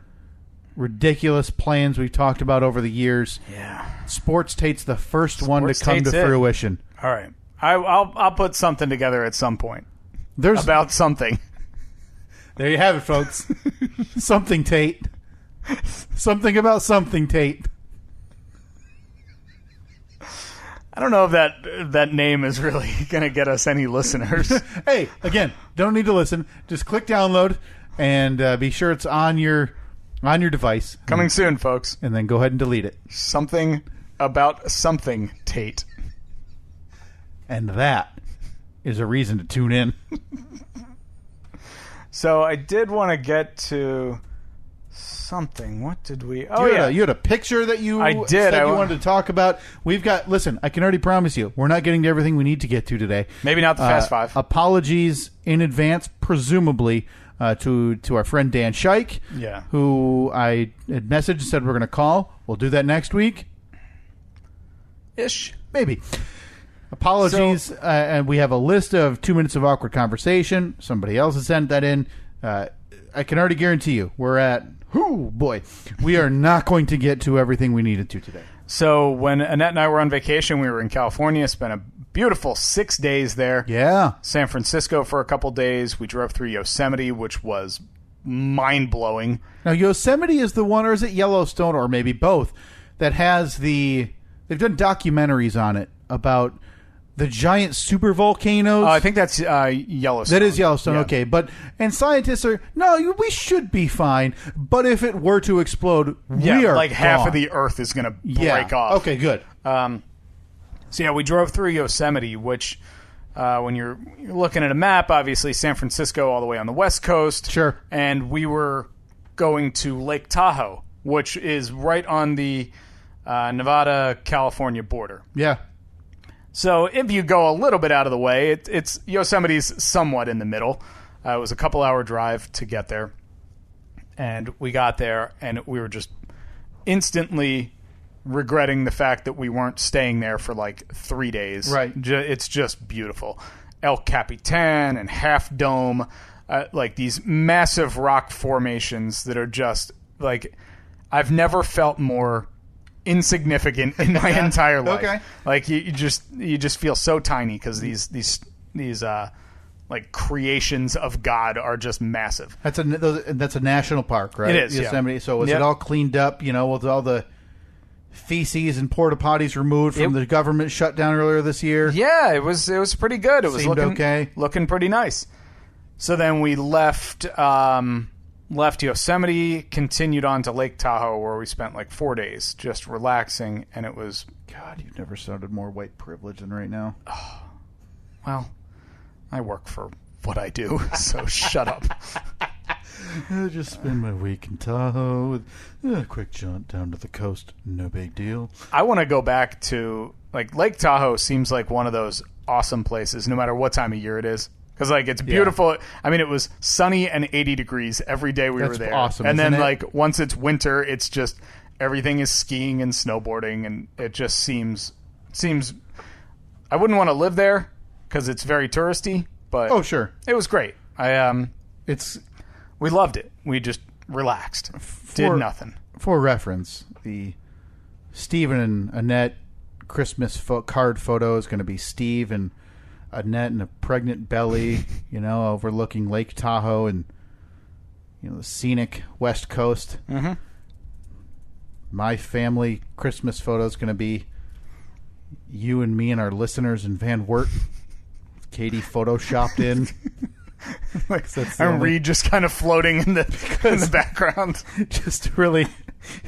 ridiculous plans we've talked about over the years. Yeah. Sports Tate's the first one to come to fruition. All right. I'll put something together at some point. About something. There you have it, folks. Something Tate. Something about something Tate. I don't know if that name is really going to get us any listeners. Hey, again, don't need to listen. Just click download and be sure it's on your device. Coming soon, folks. And then go ahead and delete it. Something about something Tate. And that is a reason to tune in. So I did want to get to something. What did we... You had a picture that you said you wanted to talk about. We've got... Listen, I can already promise you, we're not getting to everything we need to get to today. Maybe not the Fast Five. Apologies in advance, presumably, to our friend Dan Scheich, who I had messaged and said we're going to call. We'll do that next week. Ish. Maybe. Apologies, and we have a list of 2 minutes of awkward conversation. Somebody else has sent that in. I can already guarantee you, we're at... Oh, boy. We are not going to get to everything we needed to today. So when Annette and I were on vacation, we were in California, spent a beautiful 6 days there. Yeah. San Francisco for a couple days. We drove through Yosemite, which was mind-blowing. Now, Yosemite is the one, or is it Yellowstone, or maybe both, that has the... They've done documentaries on it about... the giant super volcanoes. I think that's Yellowstone. That is Yellowstone, yeah. Okay. And scientists are, no, we should be fine. But if it were to explode, we are like half gone. of the Earth is going to break off. Okay, good. We drove through Yosemite, which when you're looking at a map, obviously San Francisco all the way on the west coast. Sure. And we were going to Lake Tahoe, which is right on the Nevada-California border. Yeah. So if you go a little bit out of the way, it's Yosemite's somewhat in the middle. It was a couple-hour drive to get there. And we got there, and we were just instantly regretting the fact that we weren't staying there for like 3 days. Right. It's just beautiful. El Capitan and Half Dome, like these massive rock formations that are just like, I've never felt more insignificant in my entire life. Okay. Like you just feel so tiny because these like creations of God are just massive. That's a national park, right? It is, Yosemite. yeah. So was it all cleaned up, with all the feces and porta potties removed from the government shutdown earlier this year? Yeah, it was pretty good. It was looking pretty nice. So then we left Yosemite, continued on to Lake Tahoe, where we spent like 4 days just relaxing, and it was... God, you've never sounded more white privilege than right now. Oh, well, I work for what I do, so shut up. I just spend my week in Tahoe with a quick jaunt down to the coast. No big deal. I want to go back to... like Lake Tahoe seems like one of those awesome places, no matter what time of year it is. Because, like, it's beautiful. Yeah. I mean, it was sunny and 80 degrees every day we were there. Awesome, and then, it? like, once it's winter, it's just everything is skiing and snowboarding, and it just seems. I wouldn't want to live there because it's very touristy, but oh, sure, it was great. We loved it. We just relaxed, did nothing. For reference, the Stephen and Annette Christmas card photo is going to be Steve and Annette and a pregnant belly, overlooking Lake Tahoe and the scenic West Coast. Mm-hmm. my family Christmas photo is going to be you and me and our listeners in Van Wert. Katie photoshopped in. And Reed just kind of floating in the background. Just to really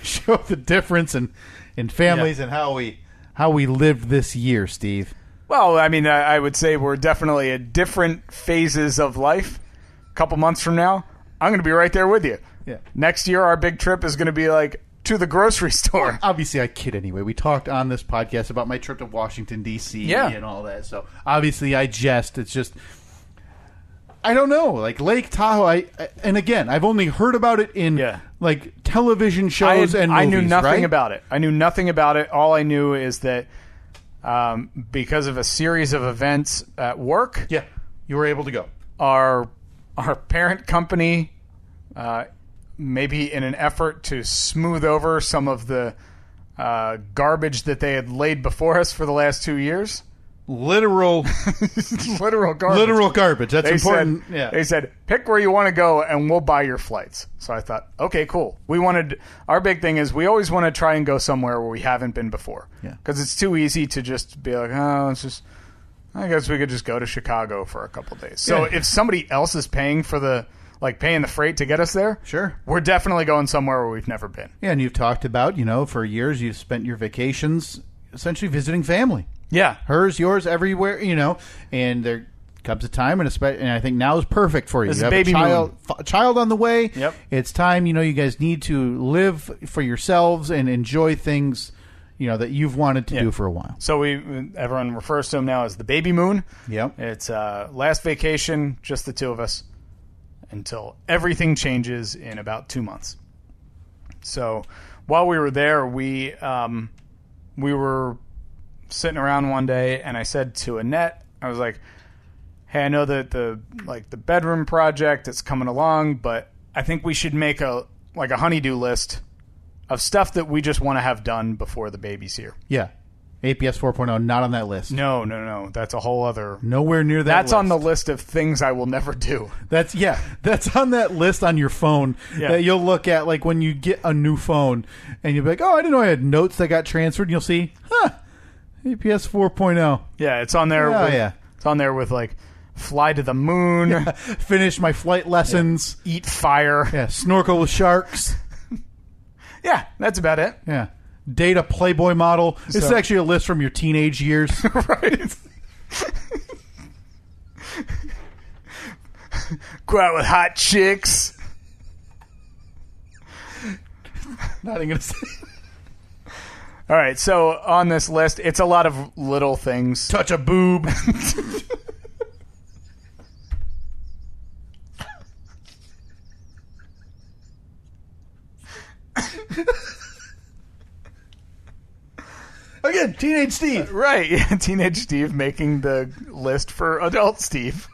show the difference in families and how we lived this year, Steve. Well, I mean, I would say we're definitely at different phases of life. A couple months from now, I'm going to be right there with you. Yeah. Next year, our big trip is going to be like to the grocery store. Well, obviously, I kid anyway. We talked on this podcast about my trip to Washington, D.C. And all that. So, obviously, I jest. It's just, I don't know. Like, Lake Tahoe, and again, I've only heard about it in, like, television shows and movies, I knew nothing right? about it. I knew nothing about it. All I knew is that because of a series of events at work. Yeah, you were able to go. Our parent company, maybe in an effort to smooth over some of the garbage that they had laid before us for the last 2 years. Literal garbage. Literal garbage. That's important. They said, pick where you want to go and we'll buy your flights. So I thought, okay, cool. Our big thing is we always want to try and go somewhere where we haven't been before. Yeah. Because it's too easy to just be like, I guess we could just go to Chicago for a couple days. So if somebody else is paying for paying the freight to get us there, sure, we're definitely going somewhere where we've never been. Yeah, and you've talked about, for years you've spent your vacations essentially visiting family. Yeah. Hers, yours, everywhere, and there comes a time, and I think now is perfect for you. There's you have a baby child on the way. Yep. It's time, you guys need to live for yourselves and enjoy things, that you've wanted to do for a while. So everyone refers to him now as the baby moon. Yep. It's last vacation, just the two of us, until everything changes in about 2 months. So while we were there, we were sitting around one day, and I said to Annette, I was like, hey, I know that the bedroom project is coming along, but I think we should make a honey-do list of stuff that we just want to have done before the baby's here. Yeah. APS 4.0, not on that list. No. That's a whole other... Nowhere near that That's list. on the list of things I will never do. That's on that list on your phone that you'll look at when you get a new phone, and you'll be like, oh, I didn't know I had notes that got transferred, and you'll see, APS 4.0. Yeah, it's on there. It's on there with fly to the moon. Finish my flight lessons. Eat fire. Yeah, snorkel with sharks. Yeah, that's about it. Yeah. Date a Playboy model. This is actually a list from your teenage years. Right. Go out with hot chicks. Not even going to say. All right, so on this list, it's a lot of little things. Touch a boob. Again, Teenage Steve. Right, yeah, Teenage Steve making the list for Adult Steve.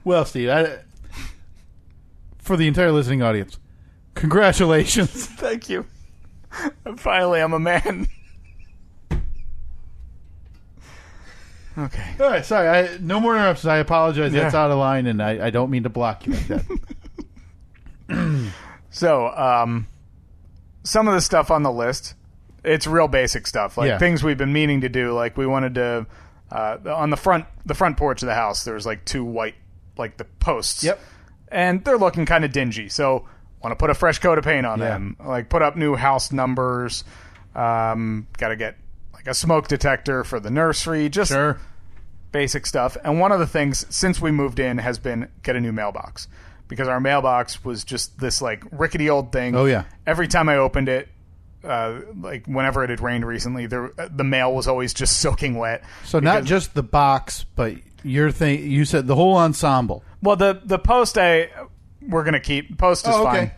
Well, Steve, for the entire listening audience, congratulations. Thank you. Finally, I'm a man. Okay. All right, sorry. No more interruptions. I apologize. Yeah. That's out of line, and I don't mean to block you like that. So, some of the stuff on the list, it's real basic stuff, things we've been meaning to do. Like we wanted to, on the front porch of the house, there's two white, the posts. Yep. And they're looking kind of dingy. So want to put a fresh coat of paint on them. Put up new house numbers. Got to get a smoke detector for the nursery. Just basic stuff. And one of the things since we moved in has been get a new mailbox. Because our mailbox was just this rickety old thing. Oh yeah! Every time I opened it, whenever it had rained recently, the mail was always just soaking wet. So not just the box, but you said the whole ensemble. Well, the post we're gonna keep. Post is fine. Okay.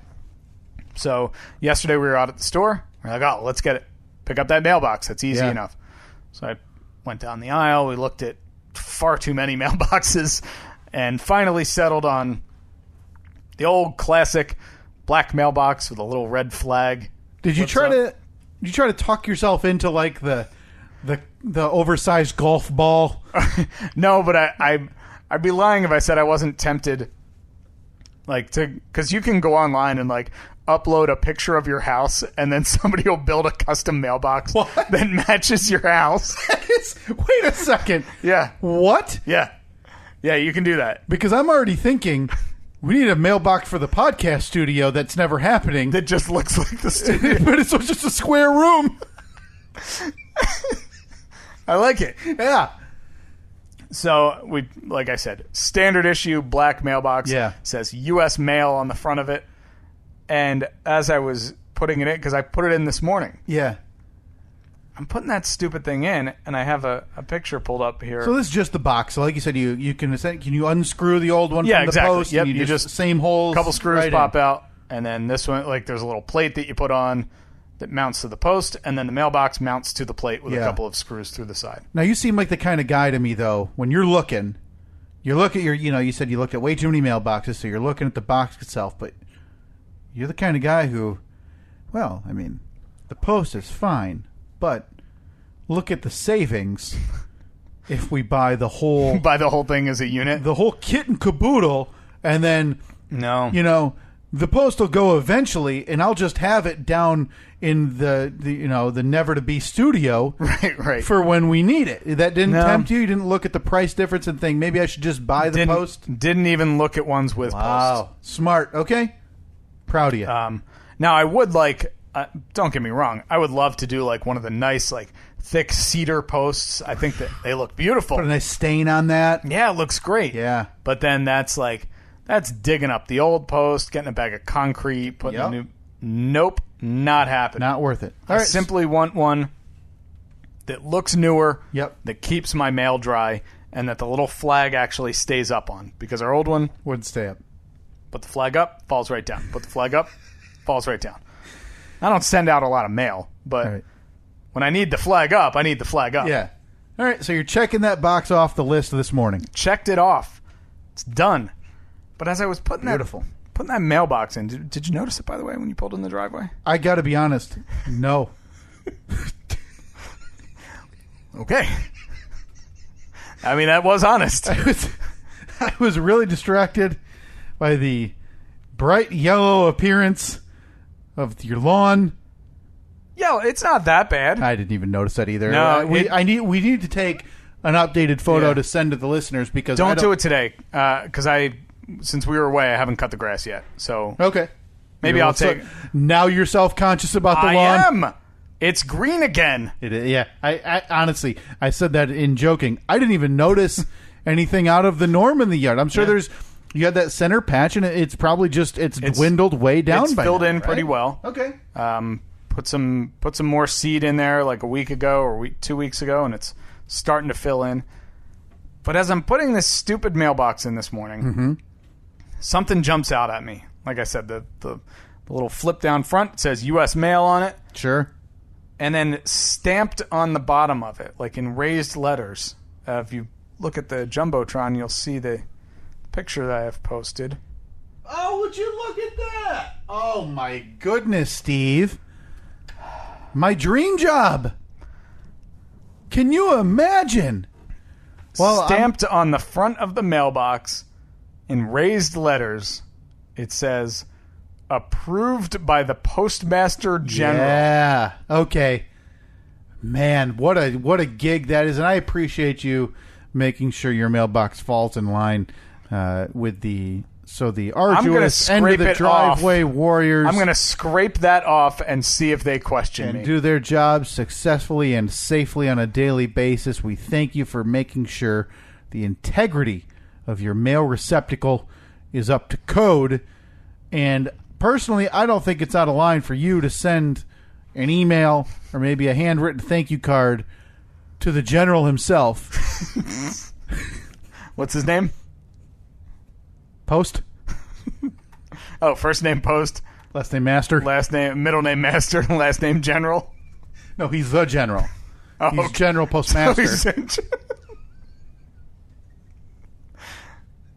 So yesterday we were out at the store. We're like, oh, let's pick up that mailbox. That's easy enough. So I went down the aisle. We looked at far too many mailboxes, and finally settled on the old classic black mailbox with a little red flag. Did you try to talk yourself into the oversized golf ball? No, but I'd be lying if I said I wasn't tempted Like, because you can go online and, like, upload a picture of your house, and then somebody will build a custom mailbox that matches your house. Wait a second. Yeah. What? Yeah. Yeah, you can do that. Because I'm already thinking we need a mailbox for the podcast studio that's never happening. That just looks like the studio. But it's just a square room. I like it. Yeah. So, like I said, standard issue, black mailbox. Yeah. Says U.S. Mail on the front of it. And as I was putting it in, because I put it in this morning. Yeah. I'm putting that stupid thing in, and I have a picture pulled up here. So this is just the box. So like you said, you can you unscrew the old one from the post? Yep. And You just same holes. A couple screws pop out, and then this one, like, there's a little plate that you put on that mounts to the post, and then the mailbox mounts to the plate with a couple of screws through the side. Now, you seem like the kind of guy to me, though, when you look at your, you said you looked at way too many mailboxes, so you're looking at the box itself, but you're the kind of guy who, well, I mean, the post is fine, but look at the savings if we buy the whole... Buy the whole thing as a unit? The whole kit and caboodle, and then... No. The post will go eventually, and I'll just have it down in the never to be studio, right, for when we need it. That didn't tempt you. You didn't look at the price difference and think maybe I should just buy the post. Didn't even look at ones with post. Smart. Okay, proud of you. Now I would like. Don't get me wrong. I would love to do like one of the nice like thick cedar posts. I think that they look beautiful. Put a nice stain on that. Yeah, it looks great. Yeah, but then that's digging up the old post, getting a bag of concrete, putting a new... Nope, not happening. Not worth it. I simply want one that looks newer, Yep. that keeps my mail dry, and that the little flag actually stays up on. Because our old one... Wouldn't stay up. Put the flag up, falls right down. Put the flag up, falls right down. I don't send out a lot of mail, but when I need the flag up, I need the flag up. Yeah. All right, so you're checking that box off the list this morning. Checked it off. It's done. But as I was putting that mailbox in, did you notice it, by the way, when you pulled in the driveway? I got to be honest. No. Okay. I mean, that was honest. I was really distracted by the bright yellow appearance of your lawn. Yeah, it's not that bad. I didn't even notice that either. No, we need to take an updated photo to send to the listeners because don't do it today because since we were away, I haven't cut the grass yet. So okay, maybe I'll take. Now you're self-conscious about the lawn. I am. It's green again. It is, yeah. I honestly, I said that in joking. I didn't even notice anything out of the norm in the yard. I'm sure you had that center patch, and it's probably just it's dwindled way down. It's by filled now, in right? pretty well. Okay. Put some more seed in there like a week ago or 2 weeks ago, and it's starting to fill in. But as I'm putting this stupid mailbox in this morning, something jumps out at me. Like I said, the little flip down front says U.S. Mail on it. Sure. And then stamped on the bottom of it, like in raised letters. If you look at the Jumbotron, you'll see the picture that I have posted. Oh, would you look at that? Oh, my goodness, Steve. My dream job. Can you imagine? Well, stamped on the front of the mailbox in raised letters, it says, approved by the Postmaster General. Yeah. Okay. Man, what a gig that is, and I appreciate you making sure your mailbox falls in line with the arduous end of the driveway warriors. I'm going to scrape that off and see if they question me. And do their jobs successfully and safely on a daily basis. We thank you for making sure the integrity of your mail receptacle is up to code. And personally, I don't think it's out of line for you to send an email or maybe a handwritten thank you card to the general himself. What's his name? Post. Oh, first name Post. Last name Master. Middle name Master. Last name General. No, he's the general. Oh, he's okay. General Postmaster.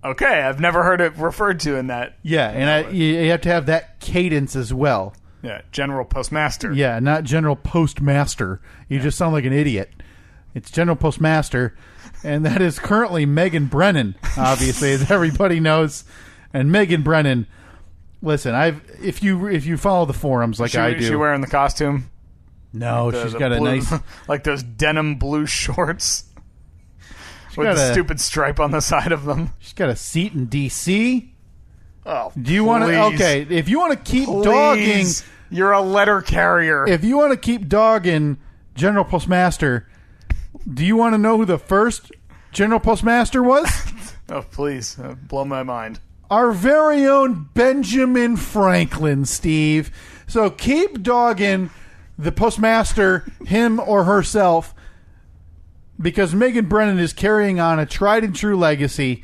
Okay, I've never heard it referred to in that. Yeah, and you have to have that cadence as well. Yeah, General Postmaster. Yeah, not General Postmaster. You just sound like an idiot. It's General Postmaster, and that is currently Megan Brennan, obviously, as everybody knows. And Megan Brennan, listen, if you follow the forums like I do. Is she wearing the costume? No, she's got a nice... like those denim blue shorts with the stupid stripe on the side of them. She's got a seat in D.C. Oh, do you want to... Okay, if you want to keep dogging... You're a letter carrier. If you want to keep dogging General Postmaster, do you want to know who the first General Postmaster was? Oh, please. Blow my mind. Our very own Benjamin Franklin, Steve. So keep dogging the Postmaster, him or herself, because Megan Brennan is carrying on a tried and true legacy.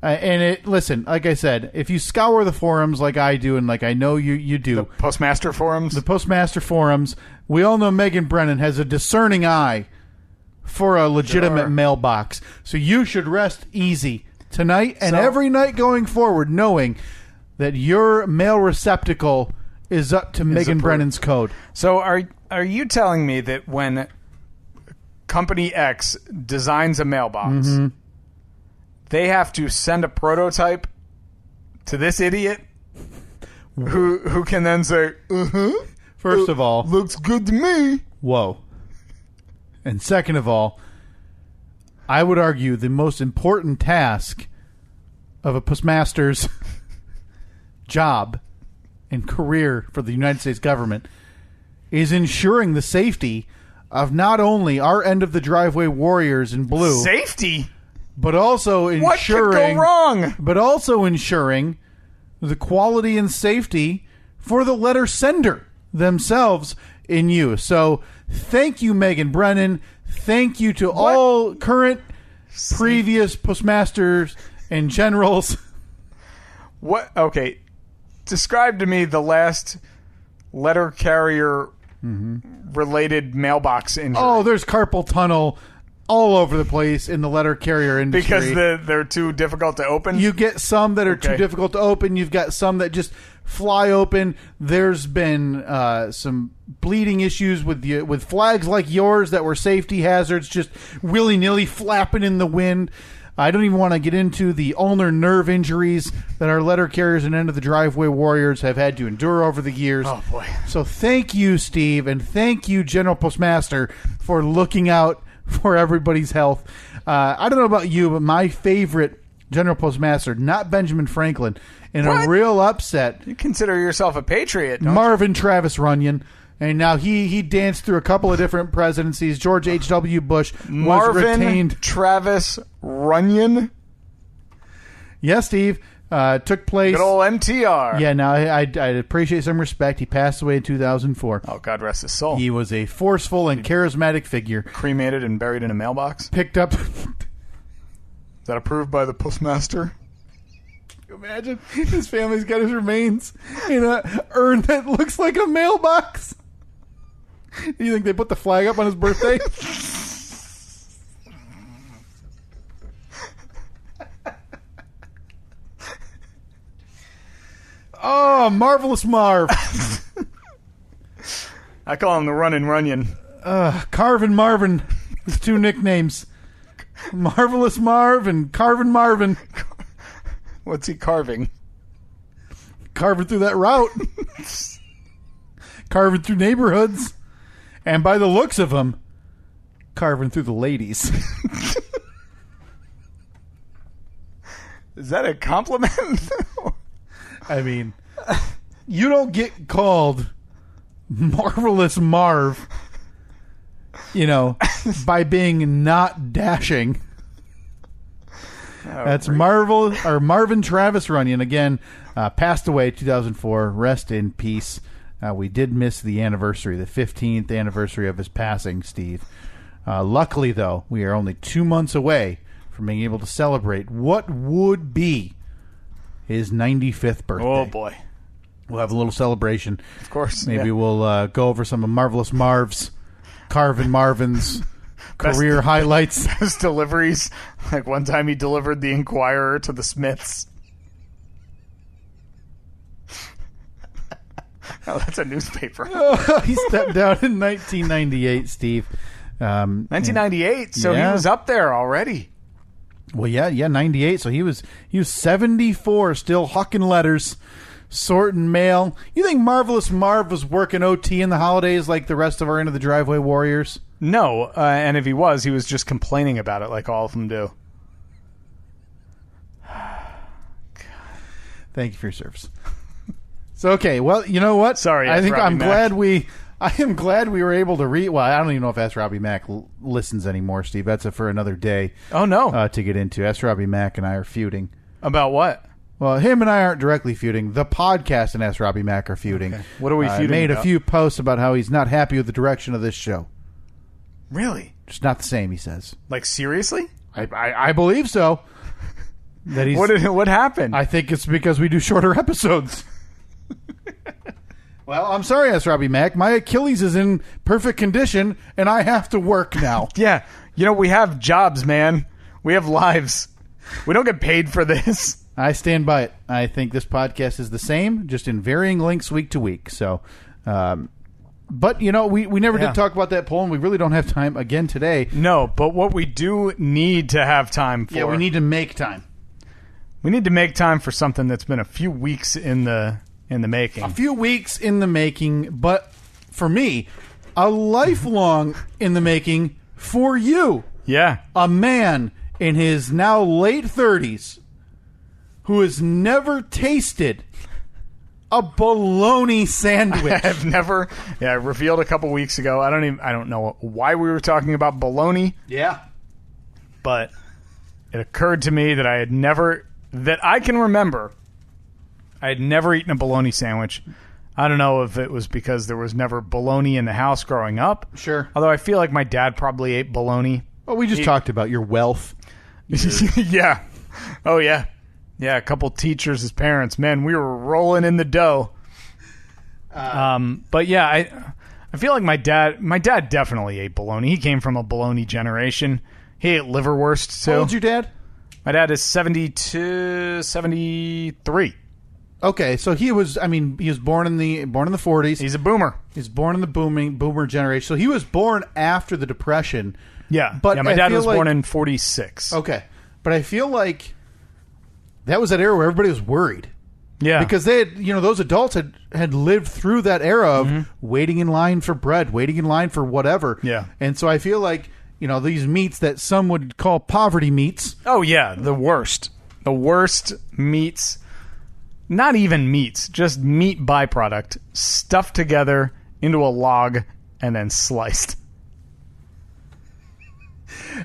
Listen, like I said, if you scour the forums like I do and like I know you do. The Postmaster forums? The Postmaster forums. We all know Megan Brennan has a discerning eye for a legitimate mailbox. So you should rest easy tonight and every night going forward knowing that your mail receptacle is up to Megan Brennan's code. So are you telling me that when Company X designs a mailbox, they have to send a prototype to this idiot who can then say, First of all, looks good to me. Whoa. And second of all, I would argue the most important task of a postmaster's job and career for the United States government is ensuring the safety of not only our end of the driveway warriors in blue. Safety? But also ensuring... What could go wrong? But also ensuring the quality and safety for the letter sender themselves in use. So thank you, Megan Brennan. Thank you to all current, previous postmasters and generals. What? Okay. Describe to me the last letter carrier related mailbox injury. Oh, there's carpal tunnel all over the place in the letter carrier industry. Because they're too difficult to open? You get some that are too difficult to open. You've got some that just fly open. There's been some bleeding issues with flags like yours that were safety hazards, just willy-nilly flapping in the wind. I don't even want to get into the ulnar nerve injuries that our letter carriers and end of the driveway warriors have had to endure over the years. Oh, boy. So thank you, Steve, and thank you, General Postmaster, for looking out for everybody's health. I don't know about you, but my favorite General Postmaster, not Benjamin Franklin, in a real upset. You consider yourself a patriot, don't Marvin Travis Runyon. And now he danced through a couple of different presidencies. George H.W. Bush was retained. Travis Runyon? Yes, Steve. Took place. Good old MTR. Yeah, now I'd appreciate some respect. He passed away in 2004. Oh, God rest his soul. He was a forceful and charismatic figure. Cremated and buried in a mailbox? Picked up. Is that approved by the postmaster? Imagine his family's got his remains in a urn that looks like a mailbox. Do you think they put the flag up on his birthday? Oh, Marvelous Marv. I call him the Runnin' Runyon. Carvin Marvin. His two nicknames. Marvelous Marv and Carvin Marvin. What's he carving? Carving through that route. Carving through neighborhoods. And by the looks of him, carving through the ladies. Is that a compliment? I mean, you don't get called Marvelous Marv, by being not dashing. That's Marvin Travis Runyon. Again, passed away 2004. Rest in peace. We did miss the anniversary, the 15th anniversary of his passing, Steve. Luckily, though, we are only 2 months away from being able to celebrate what would be his 95th birthday. Oh, boy. We'll have a little celebration. Of course. Maybe we'll go over some of Marvelous Marv's, Carvin Marvin's career highlights. Best deliveries. Like one time he delivered the Inquirer to the Smiths. Oh, that's a newspaper. He stepped down in 1998, Steve. 1998? So he was up there already. Well, yeah, 98. So he was 74, still hucking letters, sorting mail. You think Marvelous Marv was working OT in the holidays like the rest of our Into the Driveway warriors? No, and if he was just complaining about it like all of them do. Thank you for your service. So, okay, well, you know what? Sorry, I think I'm Mac. I am glad we were able to read. Well, I don't even know if Ask Robbie Mac listens anymore, Steve. That's for another day. Oh, no. To get into. Ask Robbie Mac and I are feuding. About what? Well, him and I aren't directly feuding. The podcast and Ask Robbie Mac are feuding. Okay. What are we feuding made about? a few posts about how he's not happy with the direction of this show. Really? Just not the same, he says. Like, seriously? I believe so. That he's, What happened? I think it's because we do shorter episodes. Well, I'm sorry, S. Robbie Mac. My Achilles is in perfect condition, and I have to work now. Yeah. We have jobs, man. We have lives. We don't get paid for this. I stand by it. I think this podcast is the same, just in varying lengths week to week. So, but, we never did talk about that poll, and we really don't have time again today. No, but what we do need to have time for... Yeah, we need to make time. We need to make time for something that's been a few weeks in the making. A few weeks in the making, but for me, a lifelong in the making for you. Yeah. A man in his now late 30s who has never tasted a bologna sandwich. I've never... Yeah, I revealed a couple weeks ago. I don't know why we were talking about bologna. Yeah. But it occurred to me that I can remember... I had never eaten a bologna sandwich. I don't know if it was because there was never bologna in the house growing up. Sure. Although I feel like my dad probably ate bologna. Well, we just talked about your wealth. Yeah. Oh, yeah. Yeah, a couple teachers as parents. Man, we were rolling in the dough. But yeah, I feel like my dad definitely ate bologna. He came from a bologna generation. He ate liverwurst, too. How old's your dad? My dad is 73. Okay, so he was born in the 40s. He's a boomer. He's born in the boomer generation. So he was born after the Depression. Yeah. But my dad was born in 46. Okay. But I feel like that was that era where everybody was worried. Yeah. Because they had, those adults had lived through that era of waiting in line for bread, waiting in line for whatever. Yeah. And so I feel like, these meats that some would call poverty meats. Oh, yeah. The worst. The worst meats. Not even meats, just meat byproduct, stuffed together into a log and then sliced.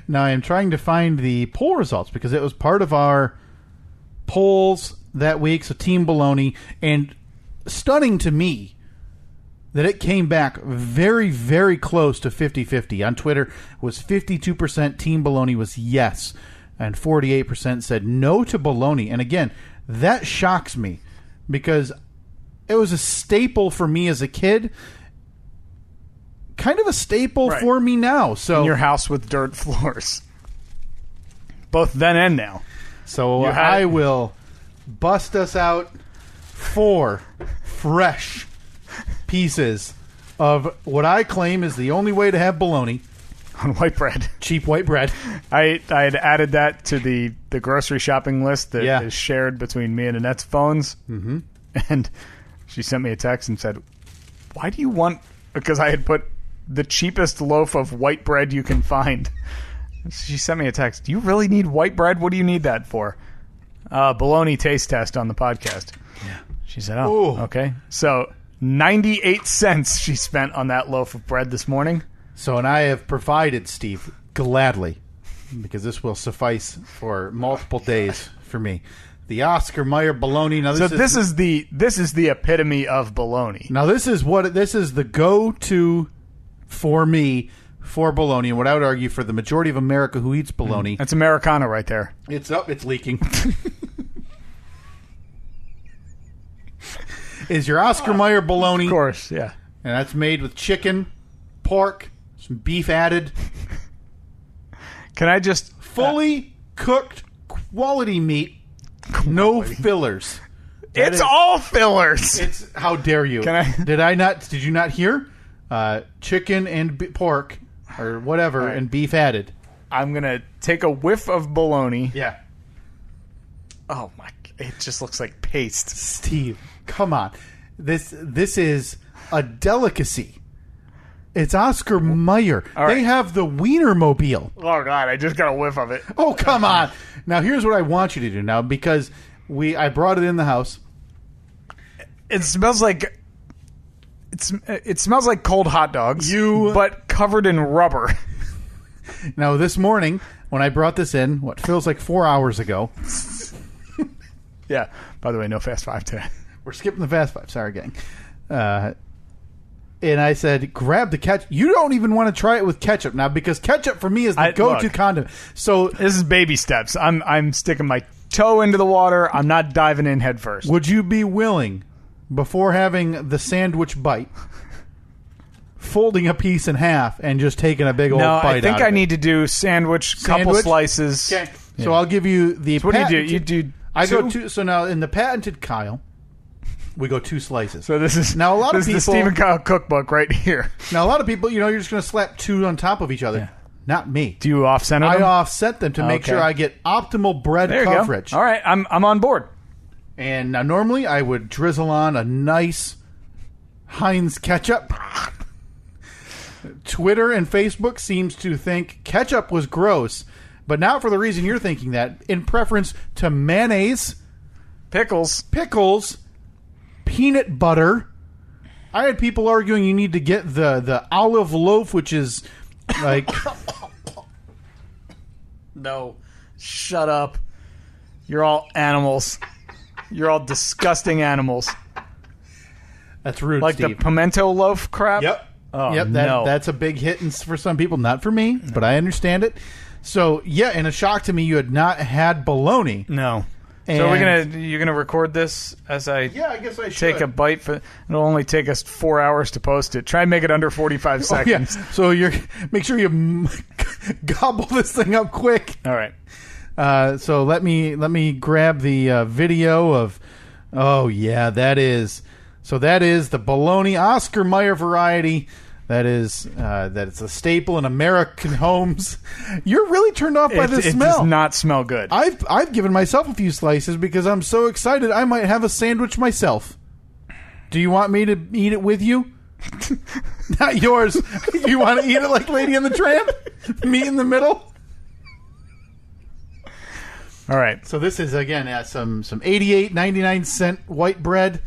Now, I am trying to find the poll results because it was part of our polls that week, so Team Bologna, and stunning to me that it came back very, very close to 50-50. On Twitter, it was 52% Team Bologna was yes, and 48% said no to bologna. And again, that shocks me because it was a staple for me as a kid, kind of a staple for me now. So in your house with dirt floors, both then and now. So I will bust us out 4 fresh pieces of what I claim is the only way to have bologna. On white bread. Cheap white bread. I had added that to the grocery shopping list that is shared between me and Annette's phones. Mm-hmm. And she sent me a text and said, why do you want... Because I had put the cheapest loaf of white bread you can find. She sent me a text. Do you really need white bread? What do you need that for? Bologna taste test on the podcast. Yeah. She said, okay. So 98 cents she spent on that loaf of bread this morning. So, and I have provided, Steve, gladly, because this will suffice for multiple days for me, the Oscar Mayer bologna. Now, this is the epitome of bologna. Now, this is the go-to for me for bologna, and what I would argue for the majority of America who eats bologna. That's Americana right there. It's leaking. Is your Oscar Mayer bologna. Of course, yeah. And that's made with chicken, pork, some beef added. Can I just... Fully cooked quality meat, no fillers. It's all fillers. It's how dare you? Did you not hear? Chicken and pork or whatever and beef added. I'm going to take a whiff of bologna. Yeah. Oh, my. It just looks like paste. Steve, come on. This is a delicacy. It's Oscar Mayer. Right. They have the Wienermobile. Oh, God. I just got a whiff of it. Oh, come on. Now, here's what I want you to do now, because I brought it in the house. It smells like... It smells like cold hot dogs, but covered in rubber. Now, this morning, when I brought this in, what feels like 4 hours ago... Yeah. By the way, no Fast Five today. We're skipping the Fast Five. Sorry, gang. And I said, grab the ketchup. You don't even want to try it with ketchup now, because ketchup for me is the go-to condiment. So this is baby steps. I'm sticking my toe into the water. I'm not diving in head first. Would you be willing, before having the sandwich bite, folding a piece in half and just taking a big old bite out of it? No, I think I need to do sandwich, couple slices. Okay. Yeah. So I'll give you the... So what do you do? You do I go two. So now in the patented Kyle, we go 2 slices. So this is now a lot of people. This is the Stephen Kyle cookbook right here. Now a lot of people, you're just going to slap 2 on top of each other. Yeah. Not me. Do you offset them? I offset them to make sure I get optimal bread coverage. Go. All right, I'm on board. And now normally I would drizzle on a nice Heinz ketchup. Twitter and Facebook seems to think ketchup was gross. But not for the reason you're thinking that. In preference to mayonnaise, pickles, peanut butter. I had people arguing you need to get the olive loaf, which is like... No. Shut up. You're all animals. You're all disgusting animals. That's rude, like Steve. The pimento loaf crap? Yep. Oh, yep, no. That's a big hit for some people. Not for me, but I understand it. So, yeah, and a shock to me, you had not had bologna. No. So you're gonna record this as I guess I should take a bite. It'll only take us 4 hours to post it. Try and make it under 45 seconds. Yeah. So make sure you gobble this thing up quick. All right. So let me grab the video of. Oh yeah, that is the bologna Oscar Mayer variety. That it's a staple in American homes. You're really turned off by the smell. It does not smell good. I've given myself a few slices because I'm so excited I might have a sandwich myself. Do you want me to eat it with you? Not yours. You want to eat it like Lady and the Tramp? Me in the middle? All right. So this is, again, some 88.99 white bread.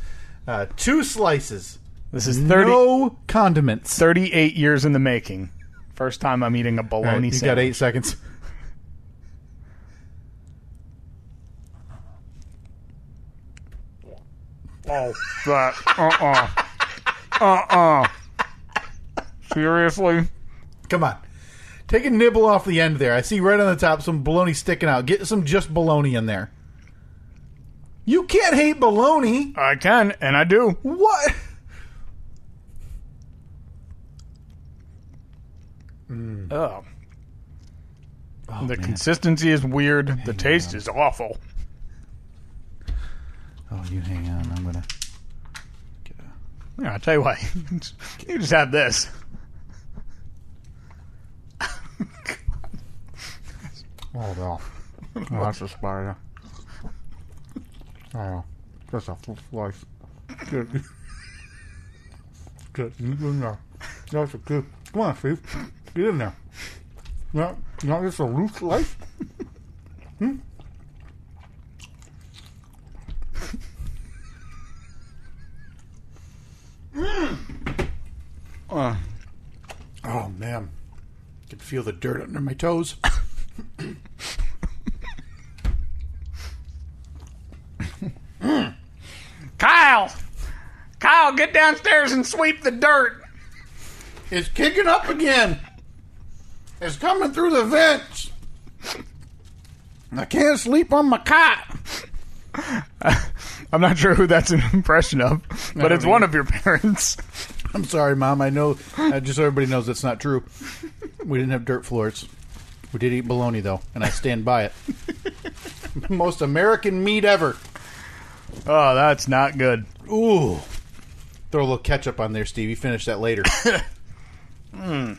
2 slices. This is no condiments. 38 years in the making. First time I'm eating a bologna sandwich. You got 8 seconds. Oh, Seriously? Come on. Take a nibble off the end there. I see right on the top some bologna sticking out. Get some just bologna in there. You can't hate bologna. I can, and I do. What? Oh, the consistency is weird. The taste is awful. Oh, you hang on. I'm going to get Yeah, I'll tell you what. You just have this. Oh, no. Oh, that's a spider. Oh, just a full slice. Good. Good. Get in there. That's a good. Come on, Steve. Get in there. Not just a loose slice? Oh, man. I can feel the dirt under my toes. Kyle, get downstairs and sweep the dirt. It's kicking up again. It's coming through the vents. I can't sleep on my cot. I'm not sure who that's an impression of, but it's one of your parents. I'm sorry, Mom. I know. Just so everybody knows that's not true. We didn't have dirt floors. We did eat bologna, though, and I stand by it. Most American meat ever. Oh, that's not good. Ooh. Throw a little ketchup on there, Stevie. Finish that later. Well,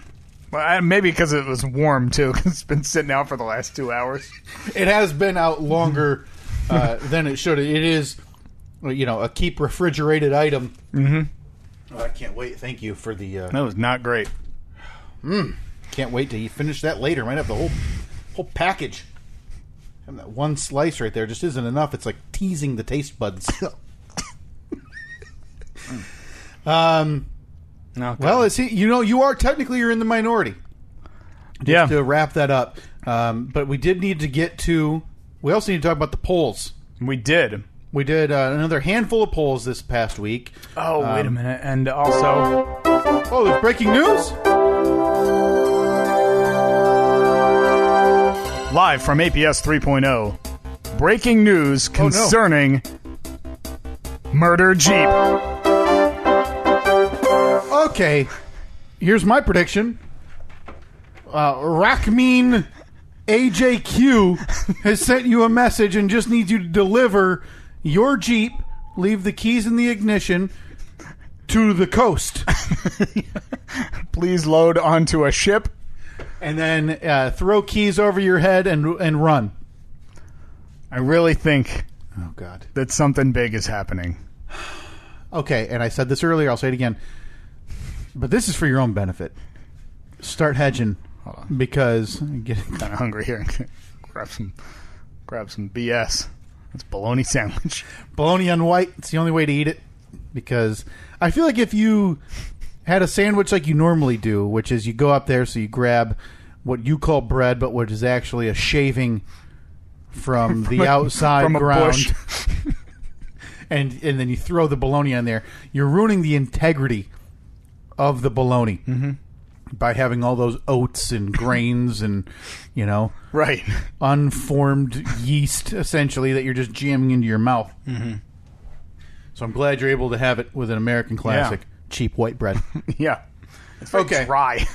Well, maybe because it was warm, too, because it's been sitting out for the last 2 hours. It has been out longer than it should. It is, a keep refrigerated item. Mm-hmm. Oh, I can't wait. Thank you for the... That was not great. Can't wait to finish that later. Might have the whole package. And that one slice right there just isn't enough. It's like teasing the taste buds. No, well, you are technically you're in the minority. Just to wrap that up. But we did need to get to... We also need to talk about the polls. We did. We did another handful of polls this past week. Oh, wait a minute. And also... Oh, there's breaking news? Live from APS 3.0. Breaking news concerning Murder Jeep. Okay. Here's my prediction. Rakhmin AJQ has sent you a message and just needs you to deliver your Jeep, leave the keys in the ignition, to the coast. Please load onto a ship. And then throw keys over your head and run. I really think that something big is happening. Okay, and I said this earlier, I'll say it again. But this is for your own benefit. Start hedging. Hold on. Because I'm getting kind of hungry here. grab some BS. It's bologna sandwich. Bologna on white. It's the only way to eat it. Because I feel like if you had a sandwich like you normally do, which is you go up there, so you grab what you call bread, but what is actually a shaving from the outside from ground. A bush. and then you throw the bologna on there. You're ruining the integrity of the bologna by having all those oats and grains and, right, unformed yeast, essentially, that you're just jamming into your mouth. Mm-hmm. So I'm glad you're able to have it with an American classic, cheap white bread. Yeah. It's very dry.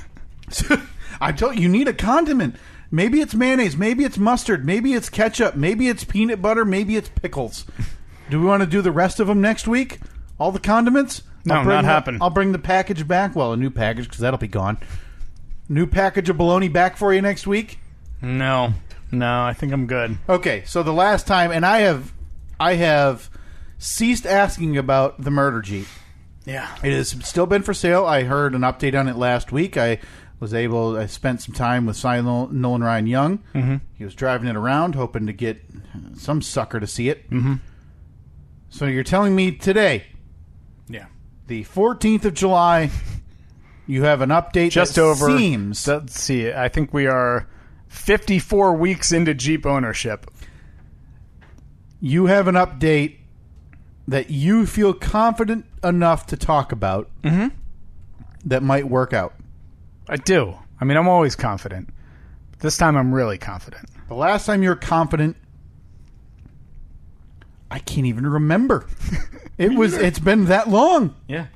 I told you need a condiment. Maybe it's mayonnaise. Maybe it's mustard. Maybe it's ketchup. Maybe it's peanut butter. Maybe it's pickles. Do we want to do the rest of them next week? All the condiments? No, not happen. I'll bring the package back. Well, a new package, because that'll be gone. New package of bologna back for you next week? No, I think I'm good. Okay, so the last time, and I have ceased asking about the Murder Jeep. Yeah. It has still been for sale. I heard an update on it last week. I spent some time with Cy Nolan Ryan Young. Mm-hmm. He was driving it around, hoping to get some sucker to see it. Mm-hmm. So you're telling me today, the 14th of July, you have an update just that over. Seems... Let's see. I think we are 54 weeks into Jeep ownership. You have an update that you feel confident enough to talk about that might work out. I do. I mean, I'm always confident. This time I'm really confident. The last time you were confident, I can't even remember. It's been that long. Yeah.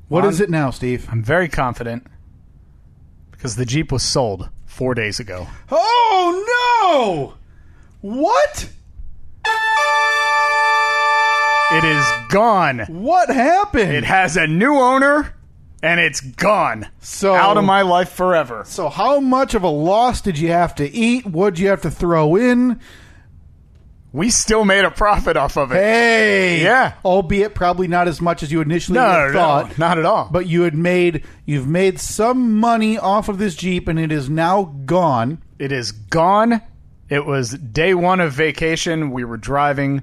What is it now, Steve? I'm very confident because the Jeep was sold 4 days ago. Oh, no! What? It is gone. What happened? It has a new owner, and it's gone. So out of my life forever. So how much of a loss did you have to eat? What did you have to throw in? We still made a profit off of it. Hey! Yeah. Albeit probably not as much as you initially thought. No, not at all. But you've made some money off of this Jeep, and it is now gone. It is gone. It was day one of vacation. We were driving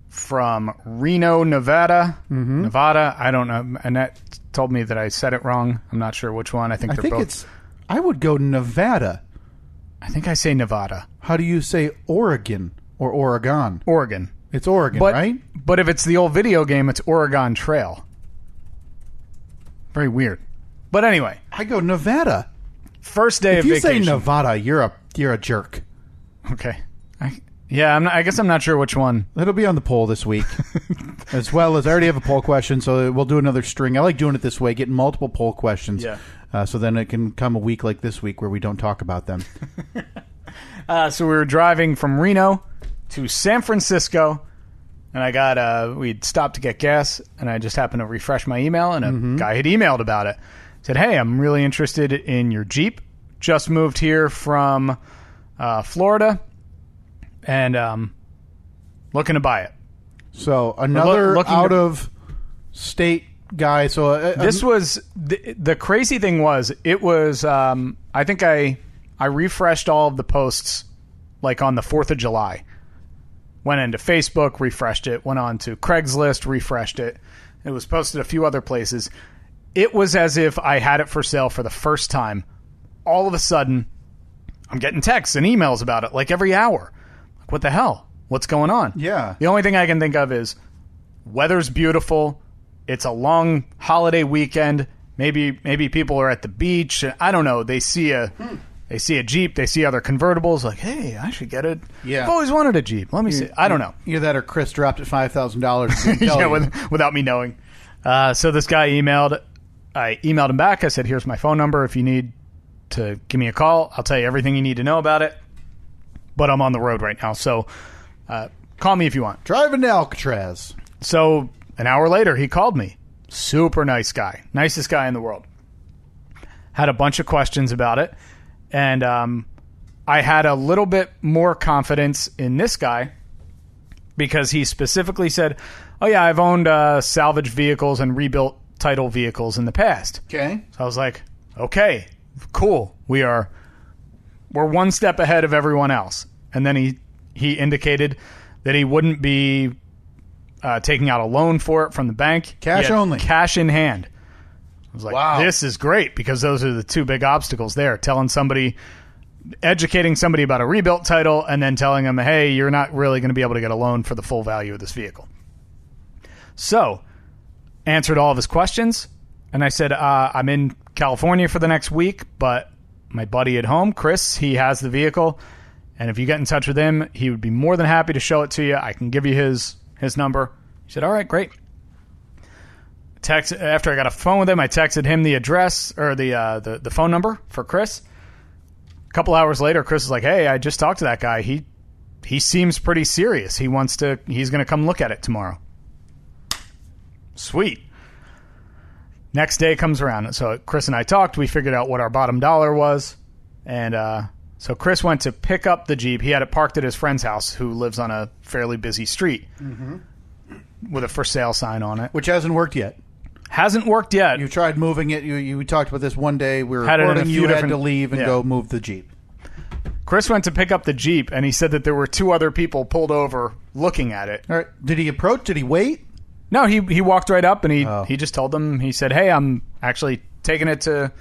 from Reno, Nevada. Mm-hmm. Nevada, I don't know. Annette told me that I said it wrong. I'm not sure which one. I think both. I would go Nevada. I think I say Nevada. How do you say Oregon? Or Oregon? Oregon. It's Oregon, right? But if it's the old video game, it's Oregon Trail. Very weird. But anyway. I go Nevada. First day of vacation. If you say Nevada, you're a jerk. Okay. I guess I'm not sure which one. It'll be on the poll this week. As well as I already have a poll question, so we'll do another string. I like doing it this way, getting multiple poll questions. Yeah. So then it can come a week like this week where we don't talk about them. So we were driving from Reno to San Francisco, and we'd stopped to get gas, and I just happened to refresh my email, and a guy had emailed about it. Said, hey, I'm really interested in your Jeep. Just moved here from Florida, and looking to buy it. So another out-of-state guy. So this was the crazy thing was it was. I think I refreshed all of the posts like on the 4th of July. Went into Facebook, refreshed it. Went on to Craigslist, refreshed it. It was posted a few other places. It was as if I had it for sale for the first time. All of a sudden, I'm getting texts and emails about it like every hour. Like, what the hell? What's going on? Yeah. The only thing I can think of is weather's beautiful. It's a long holiday weekend. Maybe people are at the beach. I don't know. They see a Jeep. They see other convertibles. Like, hey, I should get it. Yeah. I've always wanted a Jeep. Let me see. I don't know. Either that or Chris dropped it $5,000. Yeah, without me knowing. So this guy emailed. I emailed him back. I said, here's my phone number. If you need to give me a call, I'll tell you everything you need to know about it. But I'm on the road right now, so call me if you want. Driving to Alcatraz. So an hour later, he called me. Super nice guy. Nicest guy in the world. Had a bunch of questions about it. And I had a little bit more confidence in this guy because he specifically said, oh, yeah, I've owned salvage vehicles and rebuilt title vehicles in the past. Okay. So I was like, okay, cool. We're one step ahead of everyone else. And then he indicated that he wouldn't be taking out a loan for it from the bank. Cash only. Cash in hand. I was like, wow, this is great because those are the two big obstacles there. Educating somebody about a rebuilt title and then telling them, hey, you're not really going to be able to get a loan for the full value of this vehicle. So, answered all of his questions. And I said, I'm in California for the next week, but my buddy at home, Chris, he has the vehicle. And if you get in touch with him, he would be more than happy to show it to you. I can give you his number. He said, all right, great. After I got a phone with him, I texted him the address or the phone number for Chris. A couple hours later, Chris was like, hey, I just talked to that guy. He seems pretty serious. He's going to come look at it tomorrow. Sweet. Next day comes around. So Chris and I talked. We figured out what our bottom dollar was. And so Chris went to pick up the Jeep. He had it parked at his friend's house who lives on a fairly busy street with a for sale sign on it. Which hasn't worked yet. Hasn't worked yet. You tried moving it. We talked about this one day. We were recording. You had to leave and go move the Jeep. Chris went to pick up the Jeep, and he said that there were two other people pulled over looking at it. All right. Did he approach? Did he wait? No, he walked right up, and he just told them. He said, hey, I'm actually taking it to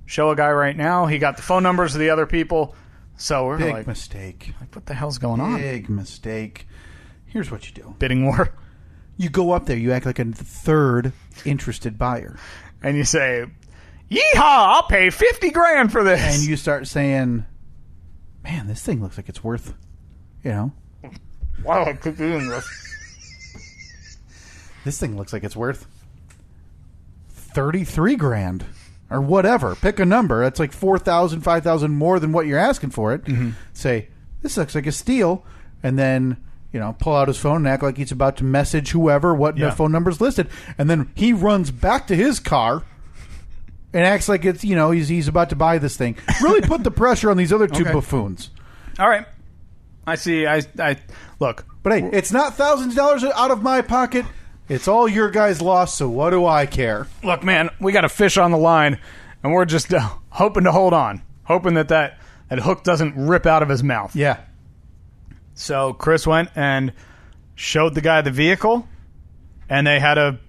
show a guy right now. He got the phone numbers of the other people. So we're Big mistake. Like, what the hell's going on? Big mistake. Here's what you do. Bidding war. You go up there. You act like a third interested buyer. And you say, yeehaw, I'll pay $50,000 for this. And you start saying, man, this thing looks like it's worth, Wow, I keep doing this. This thing looks like it's worth $33,000 or whatever. Pick a number. That's like $4,000, $5,000 more than what you're asking for it. Mm-hmm. Say, this looks like a steal. And then, pull out his phone and act like he's about to message whoever what phone number's listed. And then he runs back to his car and acts like it's, he's about to buy this thing. Really put the pressure on these other two buffoons. All right. I see. I look. But hey, it's not thousands of dollars out of my pocket. It's all your guys' loss, so what do I care? Look, man, we got a fish on the line, and we're just hoping to hold on. Hoping that hook doesn't rip out of his mouth. Yeah. So Chris went and showed the guy the vehicle, and they had a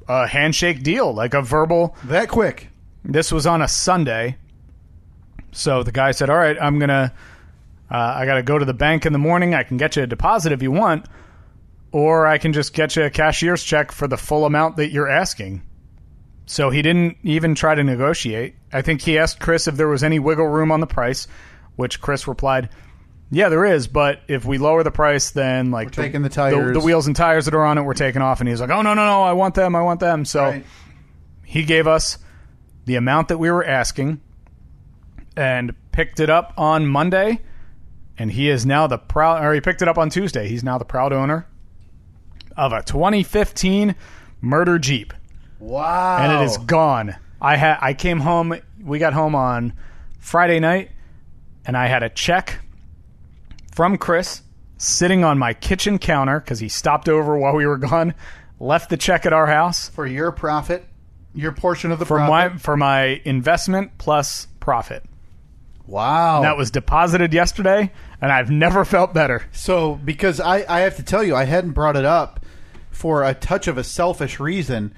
handshake deal, like a verbal. That quick. This was on a Sunday. So the guy said, all right, I got to go to the bank in the morning. I can get you a deposit if you want, or I can just get you a cashier's check for the full amount that you're asking. So he didn't even try to negotiate. I think he asked Chris if there was any wiggle room on the price, which Chris replied, yeah, there is, but if we lower the price, then we're taking the tires. The wheels and tires that are on it, we're taking off. And he was like, oh, no, I want them. So he gave us the amount that we were asking and picked it up on Monday. And he is now he picked it up on Tuesday. He's now the proud owner of a 2015 Murder Jeep. Wow. And it is gone. I came home. We got home on Friday night, and I had a check from Chris sitting on my kitchen counter because he stopped over while we were gone. Left the check at our house for your profit, your portion of the profit. For my investment plus profit. Wow. And that was deposited yesterday, and I've never felt better. So, because I have to tell you, I hadn't brought it up for a touch of a selfish reason.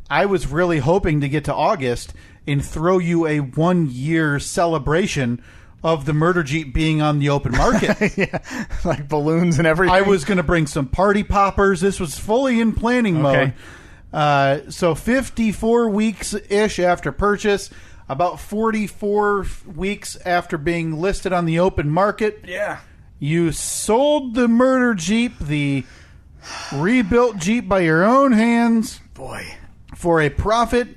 I was really hoping to get to August and throw you a 1-year celebration of the murder Jeep being on the open market. Yeah, like balloons and everything. I was going to bring some party poppers. This was fully in planning mode. So 54 weeks-ish after purchase, about 44 weeks after being listed on the open market. Yeah. You sold the murder Jeep, the rebuilt Jeep by your own hands. Boy. For a profit.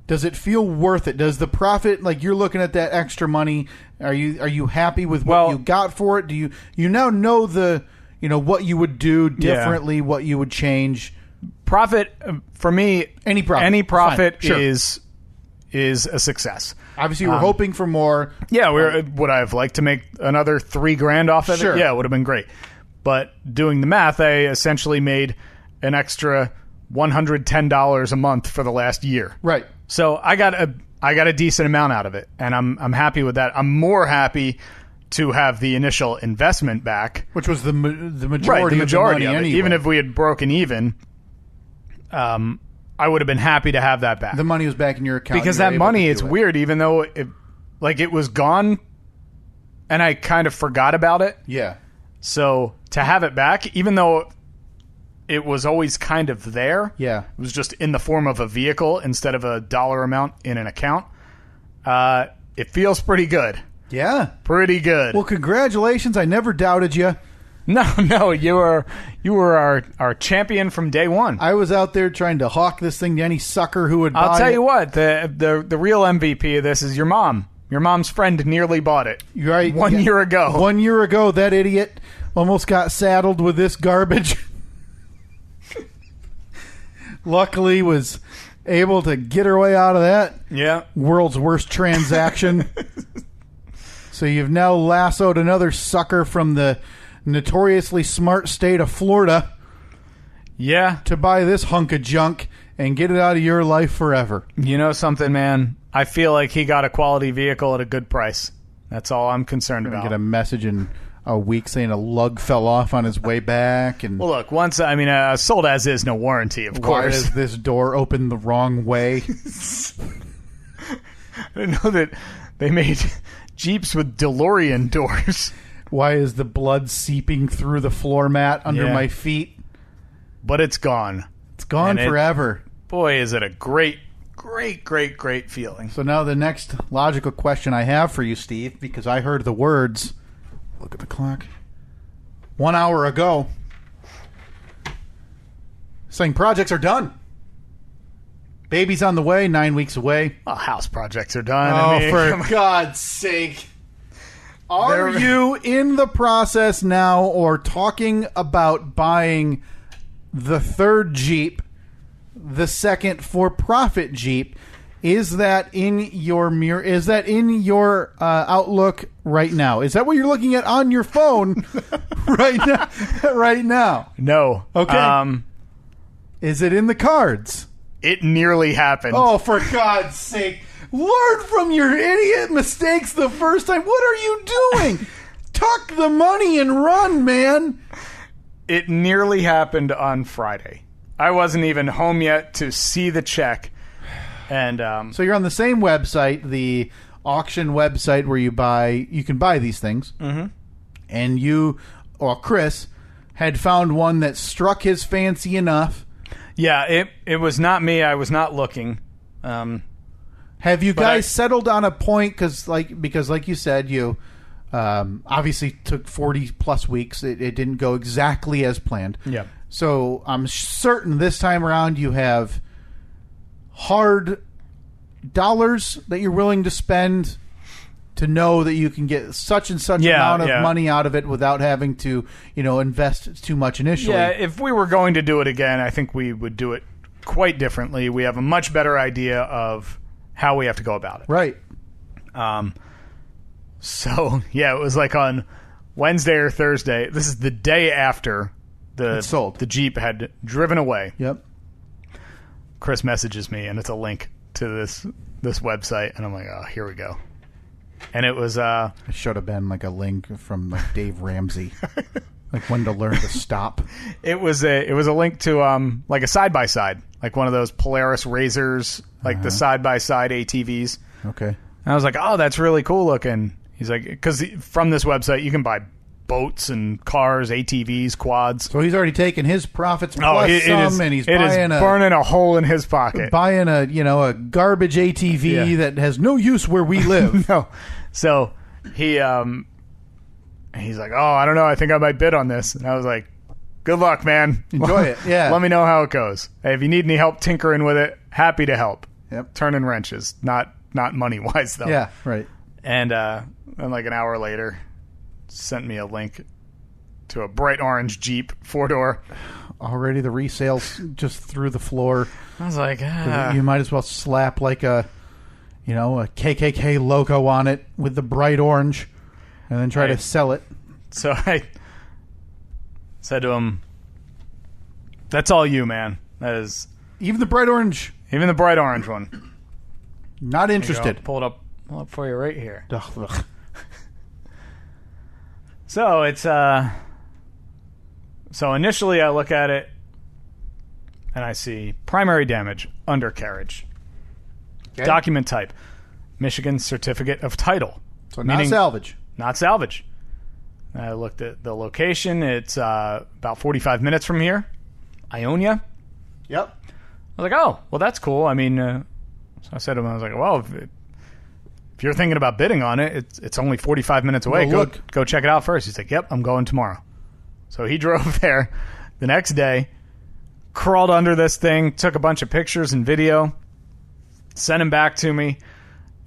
Does it feel worth it? Does the profit, like you're looking at that extra money, are you happy with what you got for it? Do you now know what you would do differently, what you would change? Profit for me, any profit Sure. is a success. Obviously, we're hoping for more. Yeah, would I have liked to make another $3,000 off of Sure. it? Yeah, it would have been great. But doing the math, I essentially made an extra $110 a month for the last year. Right. So I got a decent amount out of it, and I'm happy with that. I'm more happy to have the initial investment back, which was the majority, right, the majority of the money of it. anyway. Even if we had broken even, I would have been happy to have that back. The money was back in your account because that money, it's weird, even though it was gone, and I kind of forgot about it. Yeah. So to have it back, even though it was always kind of there. Yeah. It was just in the form of a vehicle instead of a dollar amount in an account. It feels pretty good. Yeah. Pretty good. Well, congratulations. I never doubted you. No, you were our champion from day one. I was out there trying to hawk this thing to any sucker who would buy it. I'll tell you what, the real MVP of this is your mom. Your mom's friend nearly bought it. Right. 1 year ago. 1 year ago, that idiot almost got saddled with this garbage. Luckily was able to get her way out of that. Yeah. World's worst transaction. So you've now lassoed another sucker from the notoriously smart state of Florida. Yeah. To buy this hunk of junk and get it out of your life forever. You know something, man? I feel like he got a quality vehicle at a good price. That's all I'm concerned about. Get a message in a week saying a lug fell off on his way back. And well, look, sold as is, no warranty, of why course. does this door open the wrong way? I didn't know that they made Jeeps with DeLorean doors. Why is the blood seeping through the floor mat under my feet? But it's gone. It's gone forever. Boy, is it a great feeling. So now the next logical question I have for you, Steve, because I heard the words, look at the clock, 1 hour ago, saying projects are done. Baby's on the way, 9 weeks away. Well, house projects are done. Oh, for God's sake. Are you in the process now or talking about buying the third Jeep, the second for-profit Jeep? Is that in your mirror? Is that in your Outlook right now? Is that what you're looking at on your phone right now? No. Okay. Is it in the cards? It nearly happened. Oh, for God's sake. Learn from your idiot mistakes the first time. What are you doing? Tuck the money and run, man. It nearly happened on Friday. I wasn't even home yet to see the check. And so you're on the same website, the auction website where you can buy these things. Mm-hmm. And Chris had found one that struck his fancy enough. Yeah, it was not me. I was not looking. Have you guys settled on a point? Because like you said, you obviously took 40 plus weeks. It didn't go exactly as planned. Yeah. So I'm certain this time around you have hard dollars that you're willing to spend to know that you can get such and such amount of money out of it without having to, invest too much initially. Yeah, if we were going to do it again, I think we would do it quite differently. We have a much better idea of how we have to go about it. Right. So, yeah, it was like on Wednesday or Thursday. This is the day after the Jeep had driven away. Yep. Chris messages me, and it's a link to this website, and I'm like, oh, here we go. And it was... It should have been like a link from like Dave Ramsey. Like when to learn to stop. It was a link to like a side-by-side, like one of those Polaris Razors, like the side-by-side ATVs. Okay. And I was like, oh, that's really cool looking. He's like, because from this website, you can buy boats and cars, ATVs, quads. So he's already taken his profits plus some, and he's burning a hole in his pocket. Buying a garbage ATV that has no use where we live. No. So he's like, oh, I don't know. I think I might bid on this. And I was like, good luck, man. Enjoy it. Yeah. Let me know how it goes. Hey, if you need any help tinkering with it, happy to help. Yep. Turning wrenches, not money-wise, though. Yeah, right. And like an hour later, sent me a link to a bright orange Jeep 4-door. Already the resales just through the floor. I was like, you might as well slap like a KKK logo on it with the bright orange and then try to sell it. So I said to him, that's all you, man. That is... Even the bright orange one. Not interested. Pull it up for you right here. So it's so initially I look at it and I see primary damage, undercarriage. Okay. Document type, Michigan Certificate of Title. So not salvage. Not salvage. I looked at the location. It's about 45 minutes from here. Ionia. Yep. I was like, oh, well, that's cool. I mean, so I said to him, I was like, well, if you're thinking about bidding on it, it's only 45 minutes away. Go check it out first. He's like, yep, I'm going tomorrow. So he drove there the next day, crawled under this thing, took a bunch of pictures and video, sent him back to me.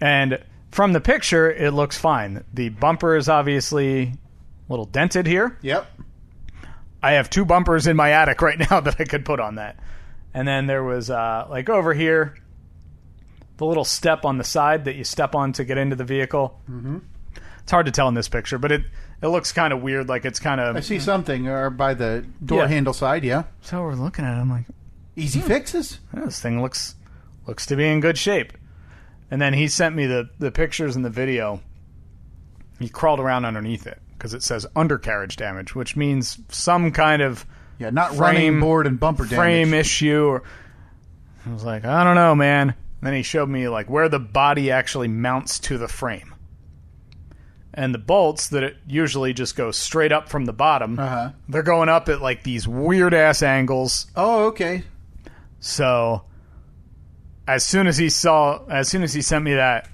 And from the picture, it looks fine. The bumper is obviously a little dented here. Yep. I have 2 bumpers in my attic right now that I could put on that. And then there was, like over here, the little step on the side that you step on to get into the vehicle. Mm-hmm. It's hard to tell in this picture, but it looks kind of weird. Like it's kind of... I see something by the door handle side, yeah. So we're looking at it. I'm like... Easy fixes? Yeah, this thing looks to be in good shape. And then he sent me the pictures and the video. He crawled around underneath it because it says undercarriage damage, which means some kind of... Yeah, not running board and bumper damage. Frame issue. I was like, I don't know, man. And then he showed me like where the body actually mounts to the frame. And the bolts that it usually just go straight up from the bottom, they're going up at like these weird-ass angles. Oh, okay. So as soon as he sent me that,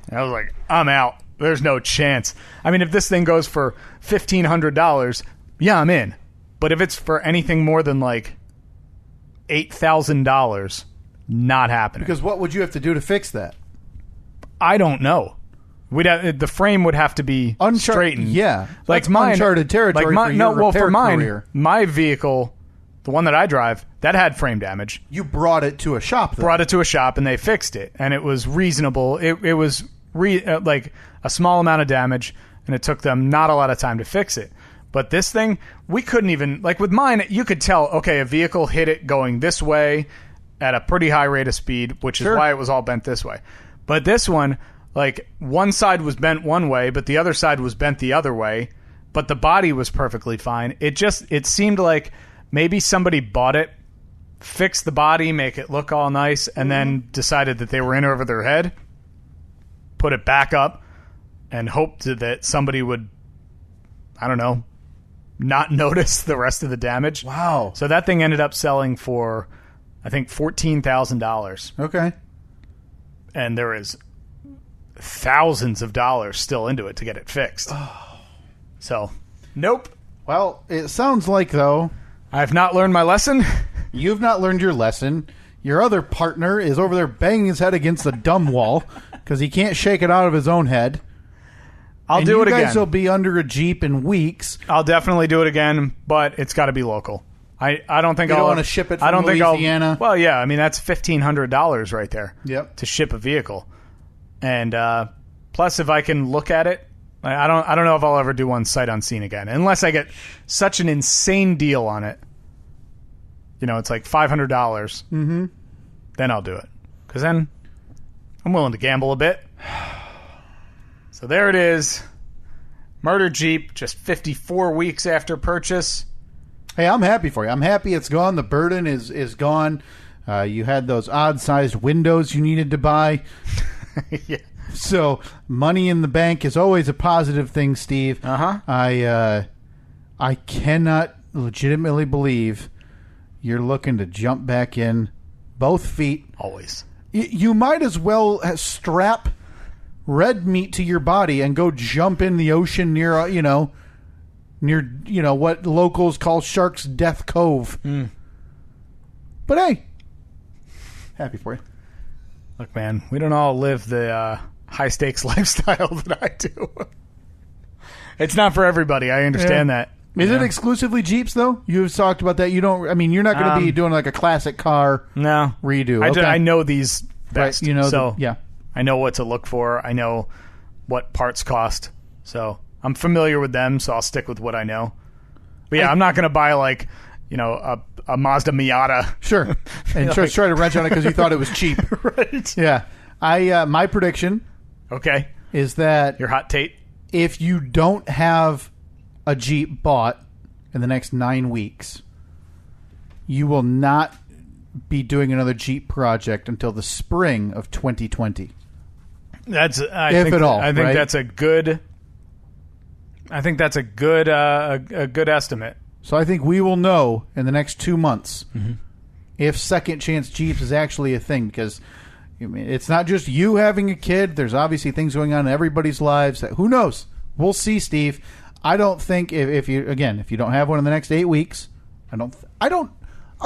I was like, I'm out. There's no chance. I mean, if this thing goes for $1,500, yeah, I'm in. But if it's for anything more than like $8,000, not happening. Because what would you have to do to fix that? I don't know. The frame would have to be straightened. Yeah, like mine, uncharted territory. For mine, career. My vehicle, the one that I drive, that had frame damage. You brought it to a shop. Brought it to a shop, and they fixed it, and it was reasonable. It was like a small amount of damage, and it took them not a lot of time to fix it. But this thing, we couldn't even... Like with mine, you could tell, okay, a vehicle hit it going this way at a pretty high rate of speed, which is why it was all bent this way. But this one, like, one side was bent one way, but the other side was bent the other way. But the body was perfectly fine. It seemed like maybe somebody bought it, fixed the body, make it look all nice, and then decided that they were in over their head, put it back up, and hoped that somebody would, I don't know, not notice the rest of the damage. Wow. So that thing ended up selling for, I think, $14,000. Okay. And there is thousands of dollars still into it to get it fixed. Oh. So, nope. Well, it sounds like, though... I've not learned my lesson. You've not learned your lesson. Your other partner is over there banging his head against the dumb wall because he can't shake it out of his own head. I'll do it again. You guys will be under a Jeep in weeks. I'll definitely do it again, but it's got to be local. I don't think you I'll don't want to ship it from I don't Louisiana. Think I'll, well, yeah, I mean that's $1,500 right there. Yep. To ship a vehicle, and plus if I can look at it, I don't know if I'll ever do one sight unseen again, unless I get such an insane deal on it. It's like $500. Mm-hmm. Then I'll do it, because then I'm willing to gamble a bit. So there it is. Murder Jeep, just 54 weeks after purchase. Hey, I'm happy for you. I'm happy it's gone. The burden is gone. You had those odd-sized windows you needed to buy. Yeah. So money in the bank is always a positive thing, Steve. Uh-huh. I cannot legitimately believe you're looking to jump back in both feet. Always. You might as well strap red meat to your body and go jump in the ocean near what locals call Shark's Death Cove. Mm. But hey, happy for you. Look, man, we don't all live the high stakes lifestyle that I do. It's not for everybody. I understand that. Is it exclusively Jeeps though? You've talked about that. You're not going to be doing like a classic car redo. I know these best. Right, yeah. I know what to look for. I know what parts cost. So I'm familiar with them, so I'll stick with what I know. But yeah, I'm not going to buy like, a Mazda Miata. Sure. And try to wrench on it because you thought it was cheap. Right. Yeah. My prediction is that your hot take, if you don't have a Jeep bought in the next 9 weeks, you will not be doing another Jeep project until the spring of 2020. I think that's a good. I think that's a good estimate. So I think we will know in the next 2 months if Second Chance Jeeps is actually a thing, because it's not just you having a kid. There's obviously things going on in everybody's lives. Who knows? We'll see, Steve. I don't think if you don't have one in the next 8 weeks, I'll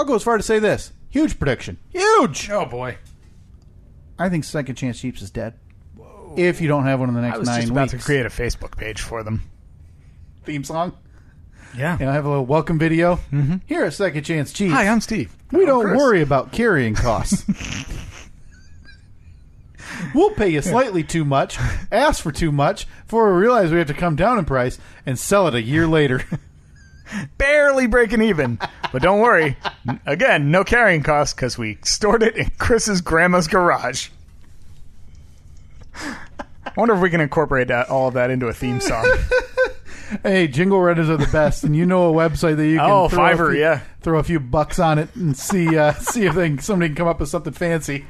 go as far to say this. Huge prediction. Huge. Oh boy. I think Second Chance Jeeps is dead. Whoa. If you don't have one in the next 9 weeks. I was just about to create a Facebook page for them. Theme song? Yeah. I have a little welcome video. Mm-hmm. Here at Second Chance Jeeps. Hi, I'm Steve. We don't worry about carrying costs. We'll pay you slightly too much, ask for too much, before we realize we have to come down in price and sell it a year later. Barely breaking even. But don't worry. Again, no carrying costs because we stored it in Chris's grandma's garage. I wonder if we can incorporate all of that into a theme song. Hey, jingle writers are the best, and you know a website that you can throw a few bucks on it and see if somebody can come up with something fancy.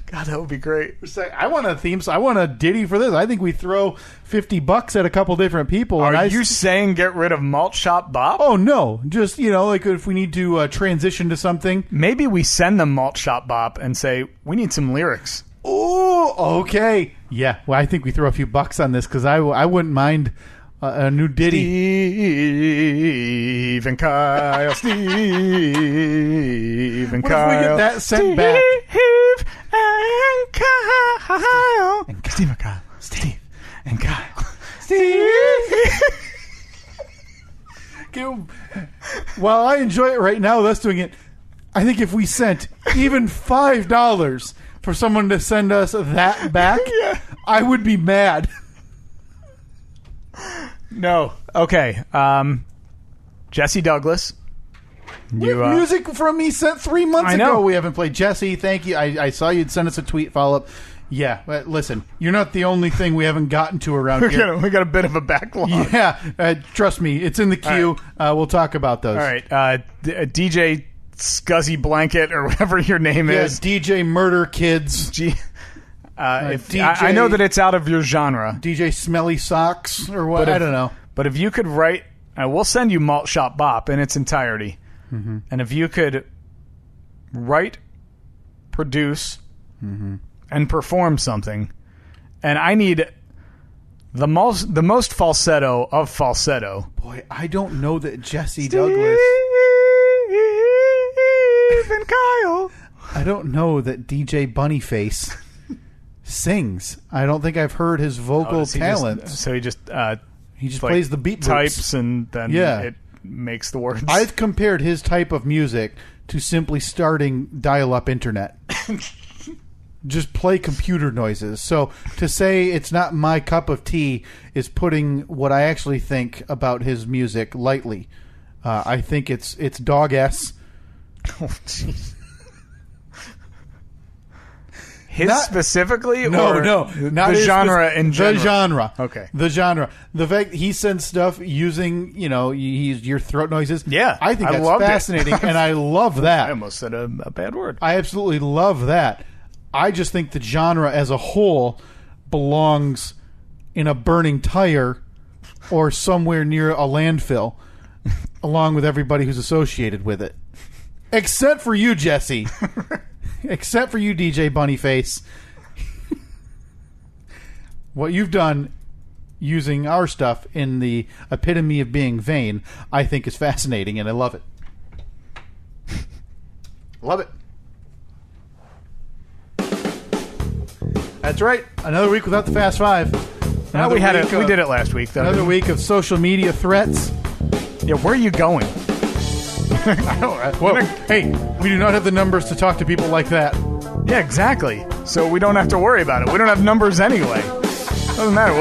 God, that would be great. I want a theme. I want a ditty for this. I think we throw $50 at a couple different people. Are you saying get rid of Malt Shop Bop? Oh no, just like if we need to transition to something. Maybe we send them Malt Shop Bop and say we need some lyrics. Oh, okay. Yeah. Well, I think we throw a few bucks on this because I wouldn't mind a new ditty. Steve and Kyle. Steve and what Kyle. If we get that sent back? Steve and Kyle. Steve and Kyle. Steve and Kyle. Steve. While I enjoy it right now, us doing it, I think if we sent even $5 for someone to send us that back, I would be mad. No. Okay. Jesse Douglas. Music from me sent 3 months ago. We haven't played. Jesse, thank you. I saw you'd send us a tweet follow-up. Yeah, but listen, you're not the only thing we haven't gotten to around here. We got a bit of a backlog. Yeah, trust me, it's in the queue. Right. We'll talk about those. All right. DJ Scuzzy Blanket or whatever your name is. DJ Murder Kids. I know that it's out of your genre. DJ Smelly Socks or what? I don't know. But if you could write, we'll send you Malt Shop Bop in its entirety. Mm-hmm. And if you could write, produce, and perform something, and I need the most falsetto of falsetto. Boy, I don't know that Jesse Douglas. Steve and Kyle. I don't know that DJ Bunnyface sings. I don't think I've heard his vocal talent. He just plays the beat types boops. and then makes the words. I've compared his type of music to simply starting dial-up internet. Just play computer noises. So to say it's not my cup of tea is putting what I actually think about his music lightly. I think it's dog-ass. Oh, jeez. Specifically? No, or not the genre in general? The genre. Okay. The genre. The fact he sends stuff using, your throat noises. Yeah. I think that's fascinating, and I love that. I almost said a bad word. I absolutely love that. I just think the genre as a whole belongs in a burning tire or somewhere near a landfill, along with everybody who's associated with it. Except for you, Jesse. Except for you, DJ Bunnyface. What you've done using our stuff in the epitome of being vain, I think is fascinating, and I love it. Love it. That's right. Another week without the Fast Five. We did it last week, though. Another week of social media threats. Yeah, where are you going? Well, hey, we do not have the numbers to talk to people like that. Yeah, exactly. So we don't have to worry about it. We don't have numbers anyway. Doesn't matter.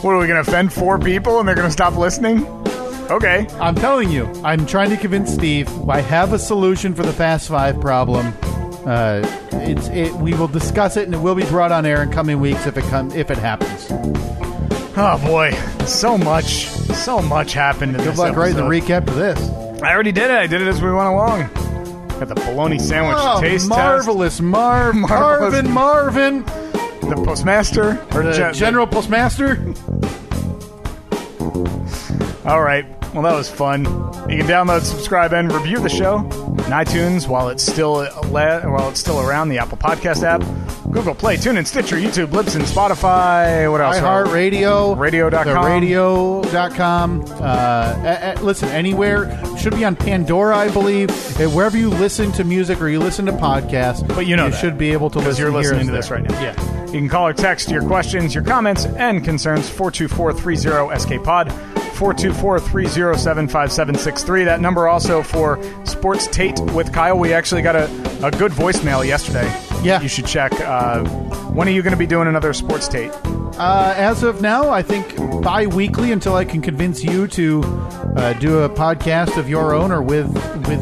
What are we going to offend 4 people and they're going to stop listening? Okay. I'm telling you, I'm trying to convince Steve I have a solution for the Fast Five problem. We will discuss it and it will be brought on air in coming weeks if it happens. Oh boy, so much happened in this episode. Good luck writing the recap to this. I already did it. I did it as we went along. Got the bologna sandwich taste marvelous, test. Marvelous. Marvin. The postmaster. Or the general postmaster. All right. Well, that was fun. You can download, subscribe, and review the show on iTunes while it's still around, the Apple Podcast app, Google Play, TuneIn, Stitcher, YouTube, Libsyn, Spotify, what else? iHeartRadio, Radio.com. Radio.com. Listen, anywhere. Should be on Pandora, I believe. Wherever you listen to music or you listen to podcasts. But you should be able to listen. Because you're listening to this right now. Yeah. You can call or text your questions, your comments, and concerns 424-30-SK-POD. 424-307-5763. That number also for Sports Tate with Kyle. We actually got a good voicemail yesterday. Yeah. You should check. When are you going to be doing another Sports Tate? As of now, I think bi-weekly until I can convince you to do a podcast of your own or with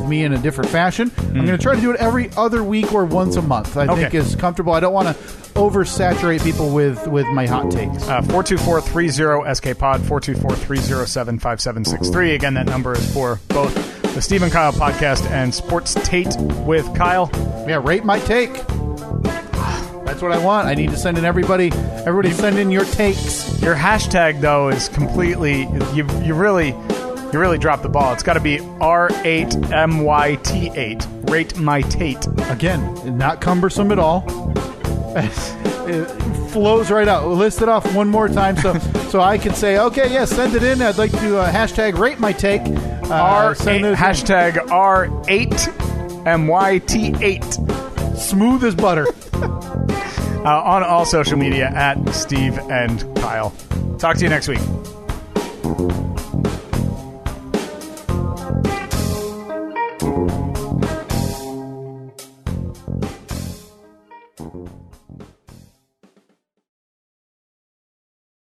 me in a different fashion. I'm going to try to do it every other week or once a month. I think is comfortable. I don't want to oversaturate people with my hot takes. 424-30-SK-POD, 424-307-5763. Again, that number is for both the Steve and Kyle podcast and Sports Tate with Kyle. Yeah, rate my take. That's what I want. I need to send in everybody send in your takes. Your hashtag, though, is completely... You really dropped the ball. It's got to be R8MYT8. Rate my Tate. Again, not cumbersome at all. It flows right out. We'll list it off one more time so I can say, okay, yes, send it in. I'd like to hashtag rate my take. Hashtag R8MYT8. Smooth as butter. On all social media at Steve and Kyle. Talk to you next week.